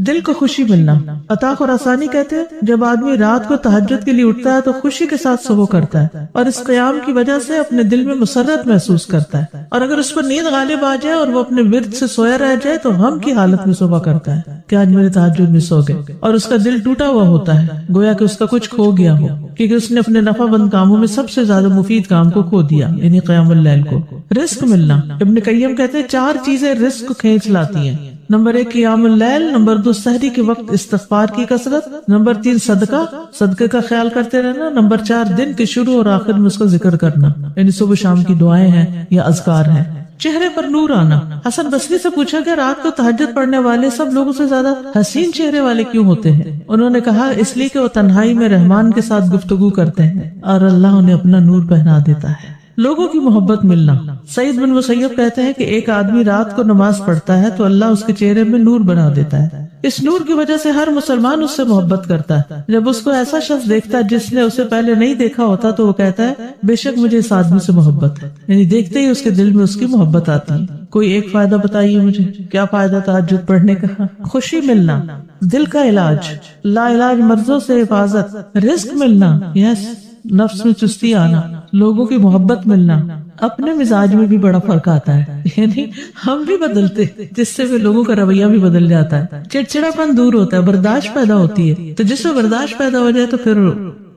دل کو خوشی ملنا. عطا خراسانی کہتے ہیں جب آدمی رات کو تہجد کے لیے اٹھتا ہے تو خوشی کے ساتھ صبح کرتا ہے اور اس قیام کی وجہ سے اپنے دل میں مسرت محسوس کرتا ہے. اور اگر اس پر نیند غالب آ جائے اور وہ اپنے ورد سے سویا رہ جائے تو غم کی حالت میں صبح کرتا ہے کہ آج میرے تہجد میں سو گئے، اور اس کا دل ٹوٹا ہوا ہوتا ہے گویا کہ اس کا کچھ کھو گیا ہو، کیونکہ اس نے اپنے نفع بند کاموں میں سب سے زیادہ مفید کام کو کھو دیا یعنی قیام اللیل کو. رزق ملنا. ابن قیم کہتے ہیں 4 چیزیں رزق کو کھینچ لاتی ہیں. نمبر 1 قیام اللیل. نمبر 2 سحری کے وقت استغفار کی کثرت. نمبر 3 صدقے کا خیال کرتے رہنا. نمبر 4 دن کے شروع اور آخر میں اس کا ذکر کرنا یعنی صبح شام کی دعائیں ہیں یا اذکار ہیں. چہرے پر نور آنا. حسن بصری سے پوچھا کہ رات کو تہجد پڑھنے والے سب لوگوں سے زیادہ حسین چہرے والے کیوں ہوتے ہیں؟ انہوں نے کہا اس لیے کہ وہ تنہائی میں رحمان کے ساتھ گفتگو کرتے ہیں اور اللہ انہیں اپنا نور پہنا دیتا ہے. لوگوں کی محبت ملنا. سعید بن مسیب کہتے ہیں کہ ایک آدمی رات کو نماز پڑھتا ہے تو اللہ اس کے چہرے میں نور بنا دیتا ہے. اس نور کی وجہ سے ہر مسلمان اس سے محبت کرتا ہے. جب اس کو ایسا شخص دیکھتا ہے جس نے اسے پہلے نہیں دیکھا ہوتا تو وہ کہتا ہے بے شک مجھے اس آدمی سے محبت ہے، یعنی دیکھتے ہی اس کے دل میں اس کی محبت آتی ہے. کوئی ایک فائدہ بتائیے مجھے، کیا فائدہ تہجد پڑھنے کا؟ خوشی ملنا. دل کا علاج، لا علاج مرضوں سے حفاظت. رزق ملنا، یس. نفس میں چستی آنا. لوگوں کی محبت ملنا. اپنے مزاج میں بھی بڑا فرق آتا ہے یعنی ہم بھی بدلتے جس سے بھی لوگوں کا رویہ بھی بدل جاتا ہے. چڑچڑا پن دور ہوتا ہے، برداشت پیدا ہوتی ہے. تو جس میں برداشت پیدا ہو جائے تو پھر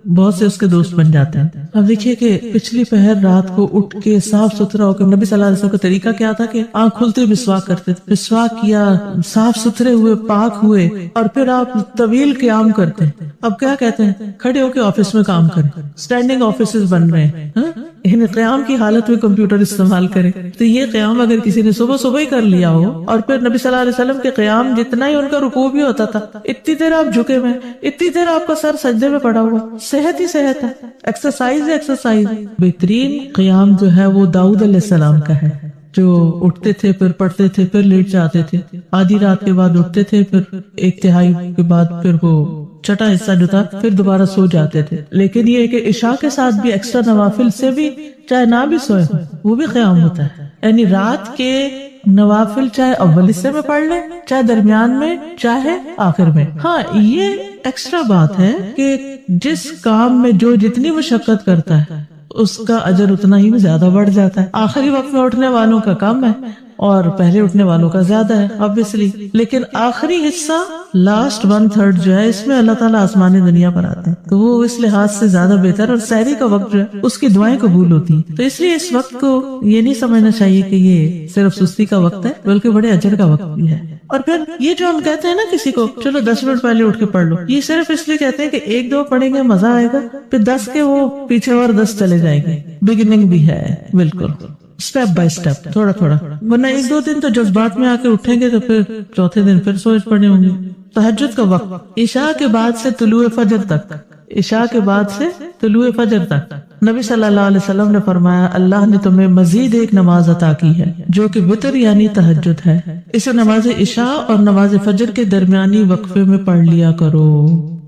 بہت سے اس کے دوست بن جاتے ہیں. اب دیکھیے کہ پچھلی پہر رات کو اٹھ کے صاف ستھرا ہو کے نبی صلی اللہ علیہ وسلم کا طریقہ کیا تھا کہ آنکھ کھلتے مسواک کرتے تھے. مسواک کیا، صاف ستھرے ہوئے، پاک ہوئے، اور پھر آپ طویل قیام کرتے ہیں. اب کیا کہتے ہیں کھڑے ہو کے آفس میں کام کریں. اسٹینڈنگ آفیسز بن رہے ہیں. یعنی قیام کی حالت میں کمپیوٹر استعمال کرے. تو یہ قیام اگر کسی نے صبح ہی کر لیا ہو، اور پھر نبی صلی اللہ علیہ وسلم کے قیام جتنا ہی ان کا رکوع بھی ہوتا تھا، اتنی دیر آپ جھکے ہوئے، اتنی دیر آپ کا سر سجدے میں پڑا ہوا، صحت ہی صحت ہے. ایکسرسائز ہے ایکسرسائز. بہترین قیام جو ہے وہ داؤد علیہ السلام کا ہے، جو اٹھتے تھے پھر پڑھتے تھے پھر لیٹ جاتے تھے. آدھی رات کے بعد اٹھتے تھے، پھر 1/3 کے بعد پھر وہ چھٹا حصہ جو تھا پھر دوبارہ سو جاتے تھے. لیکن یہ کہ عشاء کے ساتھ بھی ایکسٹرا نوافل سے بھی چاہے نہ بھی سوئے وہ بھی قیام ہوتا ہے. یعنی رات کے نوافل چاہے اول حصے میں پڑھ لیں، چاہے درمیان میں، چاہے آخر میں. ہاں یہ ایکسٹرا بات ہے کہ جس کام میں جو جتنی مشقت کرتا ہے اس کا اجر اتنا ہی زیادہ بڑھ جاتا ہے. آخری وقت میں اٹھنے والوں کا کم ہے اور پہلے اٹھنے والوں کا زیادہ ہے obviously. لیکن آخری حصہ لاسٹ 1/3 جو ہے اس میں اللہ تعالیٰ آسمان دنیا پر آتے ہیں، تو وہ اس لحاظ سے زیادہ بہتر. اور سحری کا وقت جو ہے اس کی دعائیں قبول ہوتی ہیں. تو اس لیے اس وقت کو یہ نہیں سمجھنا چاہیے کہ یہ صرف سستی کا وقت ہے، بلکہ بڑے اجر کا وقت بھی ہے. اور پھر یہ جو ہم کہتے ہیں نا کسی کو چلو 10 منٹ پہلے اٹھ کے پڑھ لو، یہ صرف اس لیے کہتے ہیں کہ 1-2 پڑھیں گے مزہ آئے گا، پھر 10 کے وہ پیچھے اور 10 چلے جائیں گے. بگننگ بھی ہے بالکل، اسٹیپ بائی اسٹیپ، تھوڑا تھوڑا. ورنہ 1-2 دن تو جذبات میں آ کے اٹھیں گے تو پھر چوتھے دن پھر سوچ پڑنے ہوں گے. تہجد کا وقت عشاء کے بعد سے طلوع فجر تک. عشاء کے بعد سے طلوع فجر تک نبی صلی اللہ علیہ وسلم نے فرمایا اللہ نے تمہیں مزید ایک نماز عطا کی ہے جو کہ وتر یعنی تہجد ہے. اسے نماز عشاء اور نماز فجر کے درمیانی وقفے میں پڑھ لیا کرو.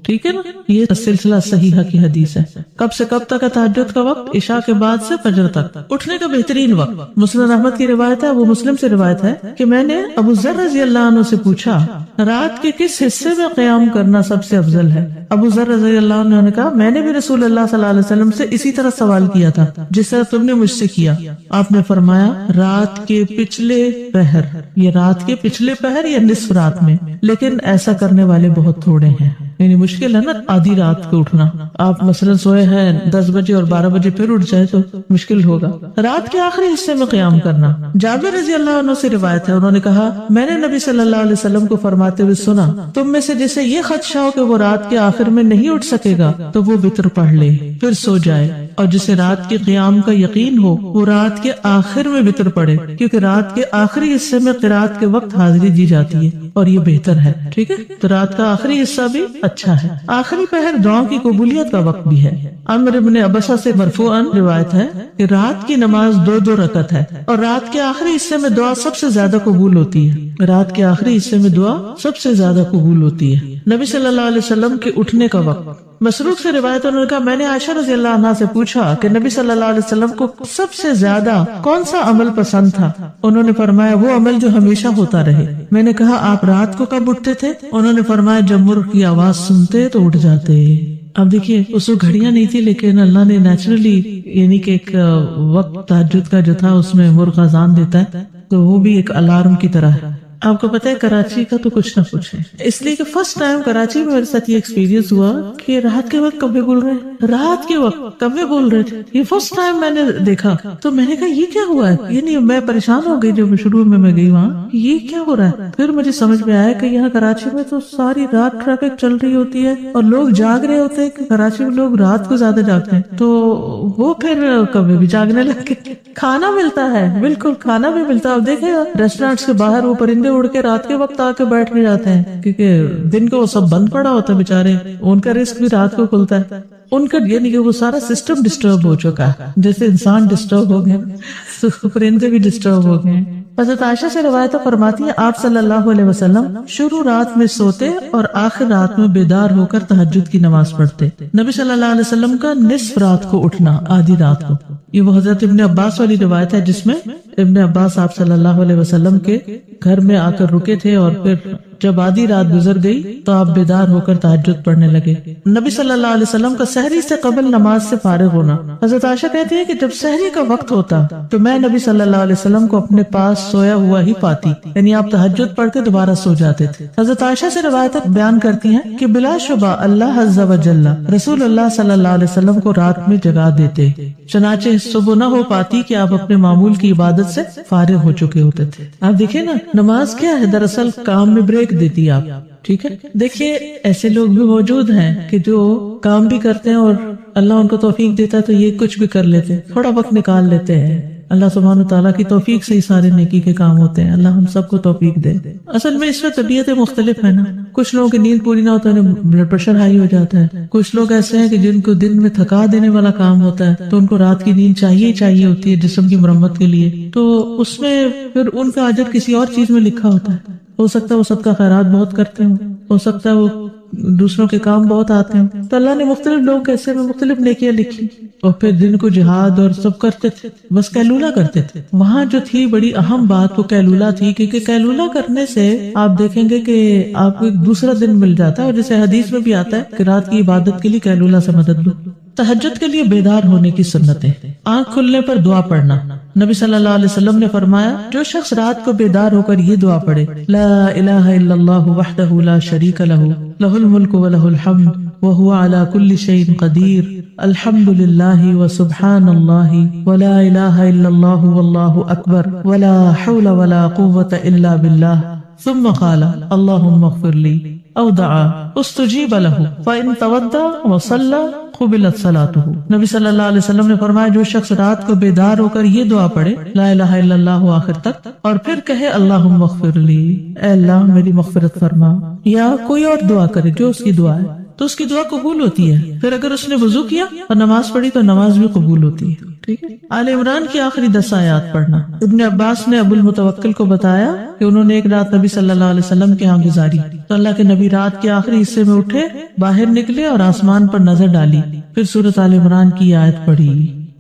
ٹھیک ہے نا، یہ سلسلہ صحیحہ کی حدیث ہے. کب سے کب تک ہے تہجد کا وقت؟ عشاء کے بعد سے فجر تک. اٹھنے کا بہترین وقت مسند احمد کی روایت ہے، وہ مسلم سے روایت ہے کہ میں نے ابو ذر رضی اللہ عنہ سے پوچھا رات کے کس حصے میں قیام کرنا سب سے افضل ہے؟ ابو ذر رضی اللہ عنہ نے کہا میں نے بھی رسول اللہ صلی اللہ علیہ وسلم سے اسی طرح سوال کیا تھا جس طرح تم نے مجھ سے کیا. آپ نے فرمایا رات کے پچھلے پہر. یہ رات کے پچھلے پہر یا نصف رات میں، لیکن ایسا کرنے والے بہت تھوڑے ہیں. یعنی مشکل ہے نا آدھی رات کو اٹھنا. آپ مثلا سوئے ہیں 10 بجے اور 12 بجے پھر اٹھ جائے تو مشکل ہوگا. رات کے آخری حصے میں قیام کرنا. جابر رضی اللہ عنہ سے روایت ہے، انہوں نے کہا میں نے نبی صلی اللہ علیہ وسلم کو فرماتے ہوئے سنا تم میں سے جسے یہ خدشہ ہو کہ وہ رات کے آخر میں نہیں اٹھ سکے گا تو وہ وتر پڑھ لے پھر سو جائے. اور جسے رات کے قیام کا یقین ہو وہ رات کے آخر میں وتر پڑے، کیونکہ رات کے آخری حصے میں قرات کے وقت حاضری دی جاتی ہے اور یہ بہتر ہے. ٹھیک ہے، تو رات کا آخری حصہ بھی اچھا ہے. آخری پہر دعاؤں کی قبولیت کا وقت بھی ہے. عمرو بن عبسہ سے مرفوعاً روایت ہے کہ رات کی نماز 2 رکعت ہے اور رات کے آخری حصے میں دعا سب سے زیادہ قبول ہوتی ہے. رات کے آخری حصے میں دعا سب سے زیادہ قبول ہوتی ہے. نبی صلی اللہ علیہ وسلم کے اٹھنے کا وقت. مسروق سے روایت انہوں نے کہا میں نے عائشہ رضی اللہ عنہا سے پوچھا کہ نبی صلی اللہ علیہ وسلم کو سب سے زیادہ کون سا عمل پسند تھا؟ انہوں نے فرمایا وہ عمل جو ہمیشہ ہوتا رہے. میں نے کہا آپ رات کو کب اٹھتے تھے؟ انہوں نے فرمایا جب مرغ کی آواز سنتے تو اٹھ جاتے. اب دیکھیے اس کو گھڑیاں نہیں تھی، لیکن اللہ نے نیچرلی یعنی کہ ایک وقت تہجد کا جو تھا اس میں مرغ اذان دیتا ہے تو وہ بھی ایک الارم کی طرح ہے. آپ کو پتا ہے کراچی کا تو کچھ نہ کچھ ہے، اس لیے کہ فرسٹ ٹائم کراچی میں میرے ساتھ یہ ایکسپیرینس ہوا کہ رات کے وقت کبے بول رہے ہیں، رات کے وقت کبے بول رہے تھے. یہ فرسٹ ٹائم میں نے دیکھا تو میں نے کہا یہ کیا ہوا ہے، یعنی میں پریشان ہو گئی جب شروع میں گئی وہاں یہ کیا ہو رہا ہے. پھر مجھے سمجھ میں آیا کہ یہاں کراچی میں تو ساری رات ٹریفک چل رہی ہوتی ہے اور لوگ جاگ رہے ہوتے ہیں کہ کراچی میں لوگ رات کو زیادہ جاگتے ہیں تو وہ پھر کبے بھی جاگنے لگے. کھانا ملتا ہے، بالکل کھانا بھی ملتا ہے. اب دیکھیں ریسٹورینٹس کے باہر وہ پرندے اڑ کے رات کے وقت آ کے بیٹھ بھی جاتے ہیں کیونکہ دن کو وہ سب بند پڑا ہوتا ہے بیچارے، ان کا رزق بھی رات کو کھلتا ہے. ان کا یعنی کہ وہ سارا سسٹم ڈسٹرب ہو چکا ہے، جیسے انسان ڈسٹرب ہو گئے تو پرندے بھی ڈسٹرب ہو گئے. حضرت عائشہ سے روایت فرماتی ہے آپ صلی اللہ علیہ وسلم شروع رات میں سوتے اور آخر رات میں بیدار ہو کر تہجد کی نماز پڑھتے. نبی صلی اللہ علیہ وسلم کا نصف رات کو اٹھنا، آدھی رات کو. یہ وہ حضرت ابن عباس والی روایت ہے جس میں ابن عباس آپ صلی اللہ علیہ وسلم کے گھر میں آ کر رکے تھے اور پھر جب آدھی رات گزر گئی تو آپ بیدار ہو کر تہجد پڑھنے لگے. نبی صلی اللہ علیہ وسلم کا سحری سے قبل نماز سے فارغ ہونا. حضرت عائشہ کہتی ہے کہ جب سحری کا وقت ہوتا تو میں نبی صلی اللہ علیہ وسلم کو اپنے پاس سویا ہوا ہی پاتی، یعنی آپ تہجد پڑھ کے دوبارہ سو جاتے تھے. حضرت عائشہ سے روایت بیان کرتی ہیں کہ بلا شبہ اللہ عز و جل رسول اللہ صلی اللہ علیہ وسلم کو رات میں جگا دیتے، چنانچہ صبح نہ ہو پاتی کہ آپ اپنے معمول کی عبادت سے فارغ ہو چکے ہوتے تھے. آپ دیکھیں نا نماز کیا ہے، دراصل کام میں بریک دیتی ہے آپ. ٹھیک ہے، دیکھیے ایسے لوگ بھی موجود ہیں کہ جو کام بھی کرتے ہیں اور اللہ ان کو توفیق دیتا ہے تو یہ کچھ بھی کر لیتے ہیں، تھوڑا وقت نکال لیتے ہیں. اللہ سبحانہ تعالیٰ کی توفیق سے ہی سارے نیکی کے کام ہوتے ہیں. اللہ ہم سب کو توفیق دے. اصل میں اس میں طبیعتیں مختلف ہیں نا. کچھ لوگوں کی نیند پوری نہ ہوتا ہے، بلڈ پریشر ہائی ہو جاتا ہے. کچھ لوگ ایسے ہیں کہ جن کو دن میں تھکا دینے والا کام ہوتا ہے تو ان کو رات کی نیند چاہیے ہوتی ہے جسم کی مرمت کے لیے. تو اس میں پھر ان کا اجر کسی اور چیز میں لکھا ہوتا ہے. ہو سکتا ہے وہ صدقہ خیرات بہت کرتے ہوں، ہو سکتا ہے وہ دوسروں کے کام بہت آتے ہیں. تو اللہ نے مختلف لوگ ایسے میں مختلف نیکیاں لکھی اور پھر دن کو جہاد اور سب کرتے تھے، بس قیلولہ کرتے تھے. وہاں جو تھی بڑی اہم بات وہ قیلولہ تھی، کیونکہ قیلولہ کرنے سے آپ دیکھیں گے کہ آپ کو ایک دوسرا دن مل جاتا ہے. اور جیسے حدیث میں بھی آتا ہے کہ رات کی عبادت کے لیے قیلولہ سے مدد لو. تہجد کے لیے بیدار ہونے کی سنتیں. آنکھ کھلنے پر دعا پڑھنا. نبی صلی اللہ علیہ وسلم نے فرمایا جو شخص رات کو بیدار ہو کر یہ دعا پڑھے لا الہ الا اللہ وحدہ لا شریک لہ لہ الملک و لہ الحمد وہو علی کل شیء قدیر الحمد للہ وسبحان اللہ ولا الہ الا اللہ واللہ اکبر ولا حول ولا قوة الا باللہ ثم قال اللہم اغفر لی او دعا استجیب لہ فإن توضأ وصلى قبلت صلاتہ. نبی صلی اللہ علیہ وسلم نے فرمایا جو شخص رات کو بیدار ہو کر یہ دعا پڑھے لا الہ الا اللہ آخر تک اور پھر کہے اللہم اغفر لی، اے اللہ میری مغفرت فرما، یا کوئی اور دعا کرے جو اس کی دعا ہے تو اس کی دعا قبول ہوتی ہے. پھر اگر اس نے وضو کیا اور نماز پڑھی تو نماز بھی قبول ہوتی ہے. ٹھیک ہے. آل عمران کی آخری 10 آیات پڑھنا. ابن عباس نے ابو المتوکل کو بتایا کہ انہوں نے ایک رات نبی صلی اللہ علیہ وسلم کے ہاں گزاری تو اللہ کے نبی رات کے آخری حصے میں اٹھے، باہر نکلے اور آسمان پر نظر ڈالی، پھر سورۃ آل عمران کی آیت پڑھی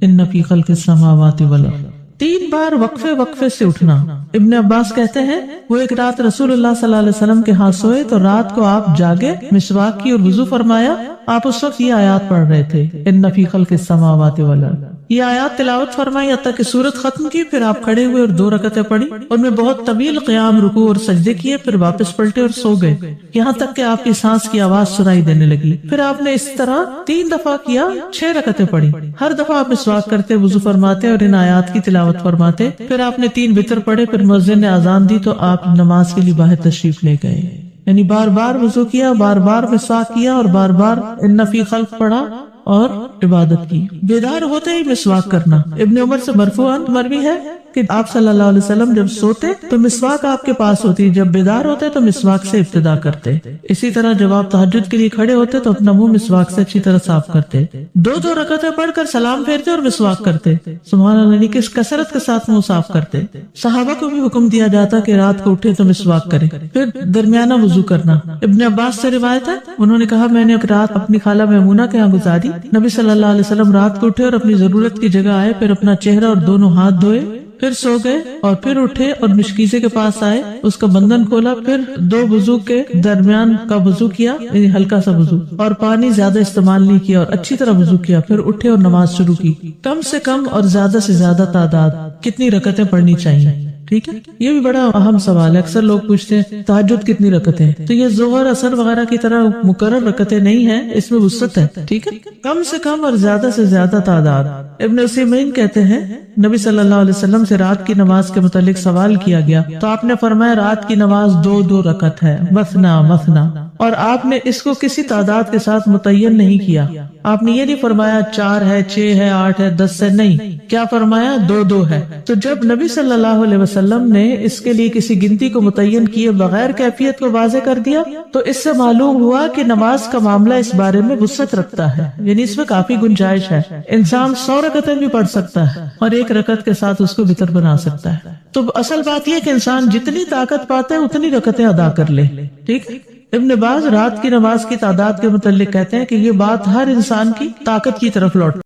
ان فی خلق السماوات والارض. 3 بار وقفے سے اٹھنا. ابن عباس کہتے ہیں وہ ایک رات رسول اللہ صلی اللہ علیہ وسلم کے ہاں سوئے تو رات کو آپ جاگے، مسواک کی اور وضو فرمایا. آپ اس وقت یہ آیات پڑھ رہے تھے ان فی خلق السماوات والارض. یہ آیات تلاوت فرمائی حتیٰ کہ سورت ختم کی، پھر آپ کھڑے ہوئے اور 2 رکعتیں پڑھی، ان میں بہت طویل قیام، رکوع اور سجدے کیے، پھر واپس پلٹے اور سو گئے یہاں تک کہ آپ کی سانس کی آواز سنائی دینے لگی. پھر آپ نے اس طرح 3 دفعہ کیا، 6 رکعتیں پڑھی. ہر دفعہ آپ مسواک کرتے، وضو فرماتے اور ان آیات کی تلاوت فرماتے. پھر آپ نے 3 وتر پڑھے، پھر مؤذن نے اذان دی تو آپ نماز کے لیے باہر تشریف لے گئے. یعنی بار بار وضو کیا، بار بار مسواک کیا اور بار بار ان فی خلق پڑھا اور عبادت کی. بیدار ہوتے ہی مسواک کرنا. ابن عمر سے مرفوعاً مروی ہے کہ آپ صلی اللہ علیہ وسلم جب سوتے تو مسواک آپ کے پاس ہوتی، جب بیدار ہوتے تو مسواک سے ابتدا کرتے. اسی طرح جب آپ تہجد کے لیے کھڑے ہوتے تو اپنا منہ مسواک سے اچھی طرح صاف کرتے. 2 رکعتیں پڑھ کر سلام پھیرتے اور مسواک کرتے. سبحان اللہ، کس کثرت کے ساتھ منہ صاف کرتے. صحابہ کو بھی حکم دیا جاتا کہ رات کو اٹھے تو مسواک کرے. پھر درمیانہ وضو کرنا. ابن عباس سے روایت ہے، انہوں نے کہا میں نے ایک رات اپنی خالہ میمونہ کے ہاں گزاری. نبی صلی اللہ علیہ وسلم رات کو اٹھے اور اپنی ضرورت کی جگہ آئے، پھر اپنا چہرہ اور دونوں ہاتھ دھوئے، پھر سو گئے اور پھر اٹھے اور مشکیزے کے پاس آئے، اس کا بندھن کھولا، پھر 2 وضو کے درمیان کا وضو کیا، یعنی ہلکا سا وضو، اور پانی زیادہ استعمال نہیں کیا اور اچھی طرح وضو کیا. پھر اٹھے اور نماز شروع کی. کم سے کم اور زیادہ سے زیادہ تعداد کتنی رکعتیں پڑھنی چاہیے؟ ٹھیک ہے، یہ بھی بڑا اہم سوال ہے. اکثر لوگ پوچھتے ہیں تہجد کتنی رکعتیں ہیں، تو یہ ظہر اثر وغیرہ کی طرح مقرر رکعتیں نہیں ہیں، اس میں وسعت ہے. ٹھیک ہے، کم سے کم اور زیادہ سے زیادہ تعداد. ابن عثیمین کہتے ہیں نبی صلی اللہ علیہ وسلم سے رات کی نماز کے متعلق سوال کیا گیا تو آپ نے فرمایا رات کی نماز 2 رکعت ہے، مثنا مثنا، اور آپ نے اس کو کسی تعداد کے ساتھ متعین نہیں کیا. آپ نے یہ نہیں فرمایا 4 ہے، 6 ہے، 8 ہے، 10 ہے، نہیں، کیا فرمایا 2 ہے. تو جب نبی صلی اللہ علیہ وسلم نے اس کے لیے کسی گنتی کو متعین کیے بغیر کیفیت کو واضح کر دیا تو اس سے معلوم ہوا کہ نماز کا معاملہ اس بارے میں وسعت رکھتا ہے، یعنی اس میں کافی گنجائش ہے. انسان 100 رکعتیں بھی پڑھ سکتا ہے اور 1 رکعت کے ساتھ اس کو وتر بنا سکتا ہے. تو اصل بات یہ کہ انسان جتنی طاقت پاتا ہے اتنی رکعتیں ادا کر لے. ٹھیک. ابن باز رات کی نماز کی تعداد کے متعلق کہتے ہیں کہ یہ بات ہر انسان کی طاقت کی طرف لوٹ